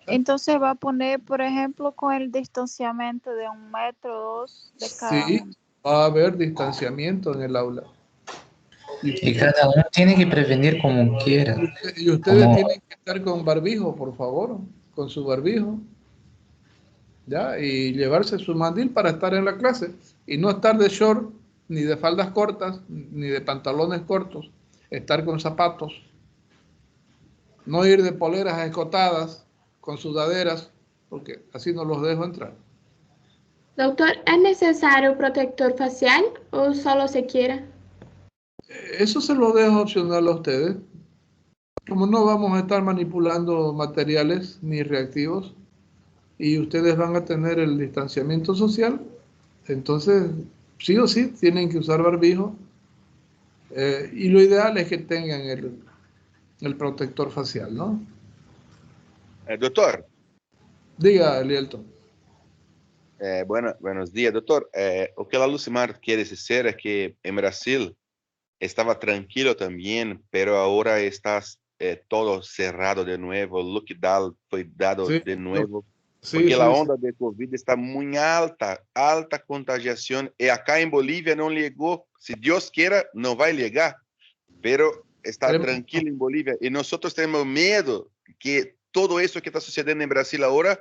Entonces va a poner, por ejemplo, con el distanciamiento de 1 metro, 2 de cada Sí, uno. va a haber distanciamiento en el aula. Y cada uno tiene que prevenir como quiera. Y ustedes tienen que estar con barbijo, por favor, con su barbijo. ¿Ya? Y llevarse su mandil para estar en la clase. Y no estar de short, ni de faldas cortas, ni de pantalones cortos. Estar con zapatos. No ir de poleras escotadas, con sudaderas, porque así no los dejo entrar. Doutor, ¿es necesario protector facial o solo se quiera? Eso se lo dejo opcional a ustedes. Como no vamos a estar manipulando materiales ni reactivos y ustedes van a tener el distanciamiento social, entonces sí o sí tienen que usar barbijo y lo ideal es que tengan el protector facial, ¿no? Doctor. Diga, Elielton. Buenos días, doctor. O que la Lucimar quiere decir es que en Brasil estaba tranquilo también, pero ahora está todo cerrado de nuevo, el lockdown fue dado de nuevo, porque la onda de COVID está muy alta contagiación, y acá en Bolivia no llegó, si Dios quiera, no va a llegar, pero está tranquilo en Bolivia, y nosotros tenemos miedo que todo eso que está sucediendo en Brasil ahora,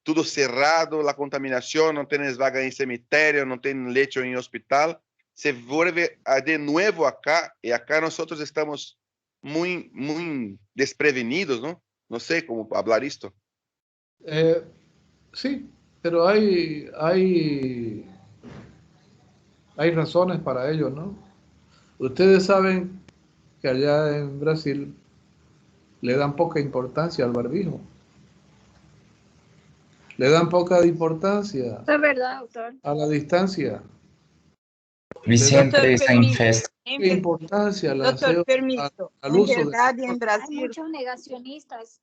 todo cerrado, la contaminación, no tienes vaga en cementerio, no tienes lecho en hospital, se vuelve de nuevo acá, y acá nosotros estamos muy desprevenidos, ¿no? No sé cómo hablar esto. Sí, pero hay razones para ello, ¿no? Ustedes saben que allá en Brasil le dan poca importancia al barbijo. Le dan poca importancia Es verdad, doctor. a la distancia. Y siempre está en festa. ¿Qué importancia Doctor, permiso. al uso en verdade, en Brasil, Hay muchos negacionistas.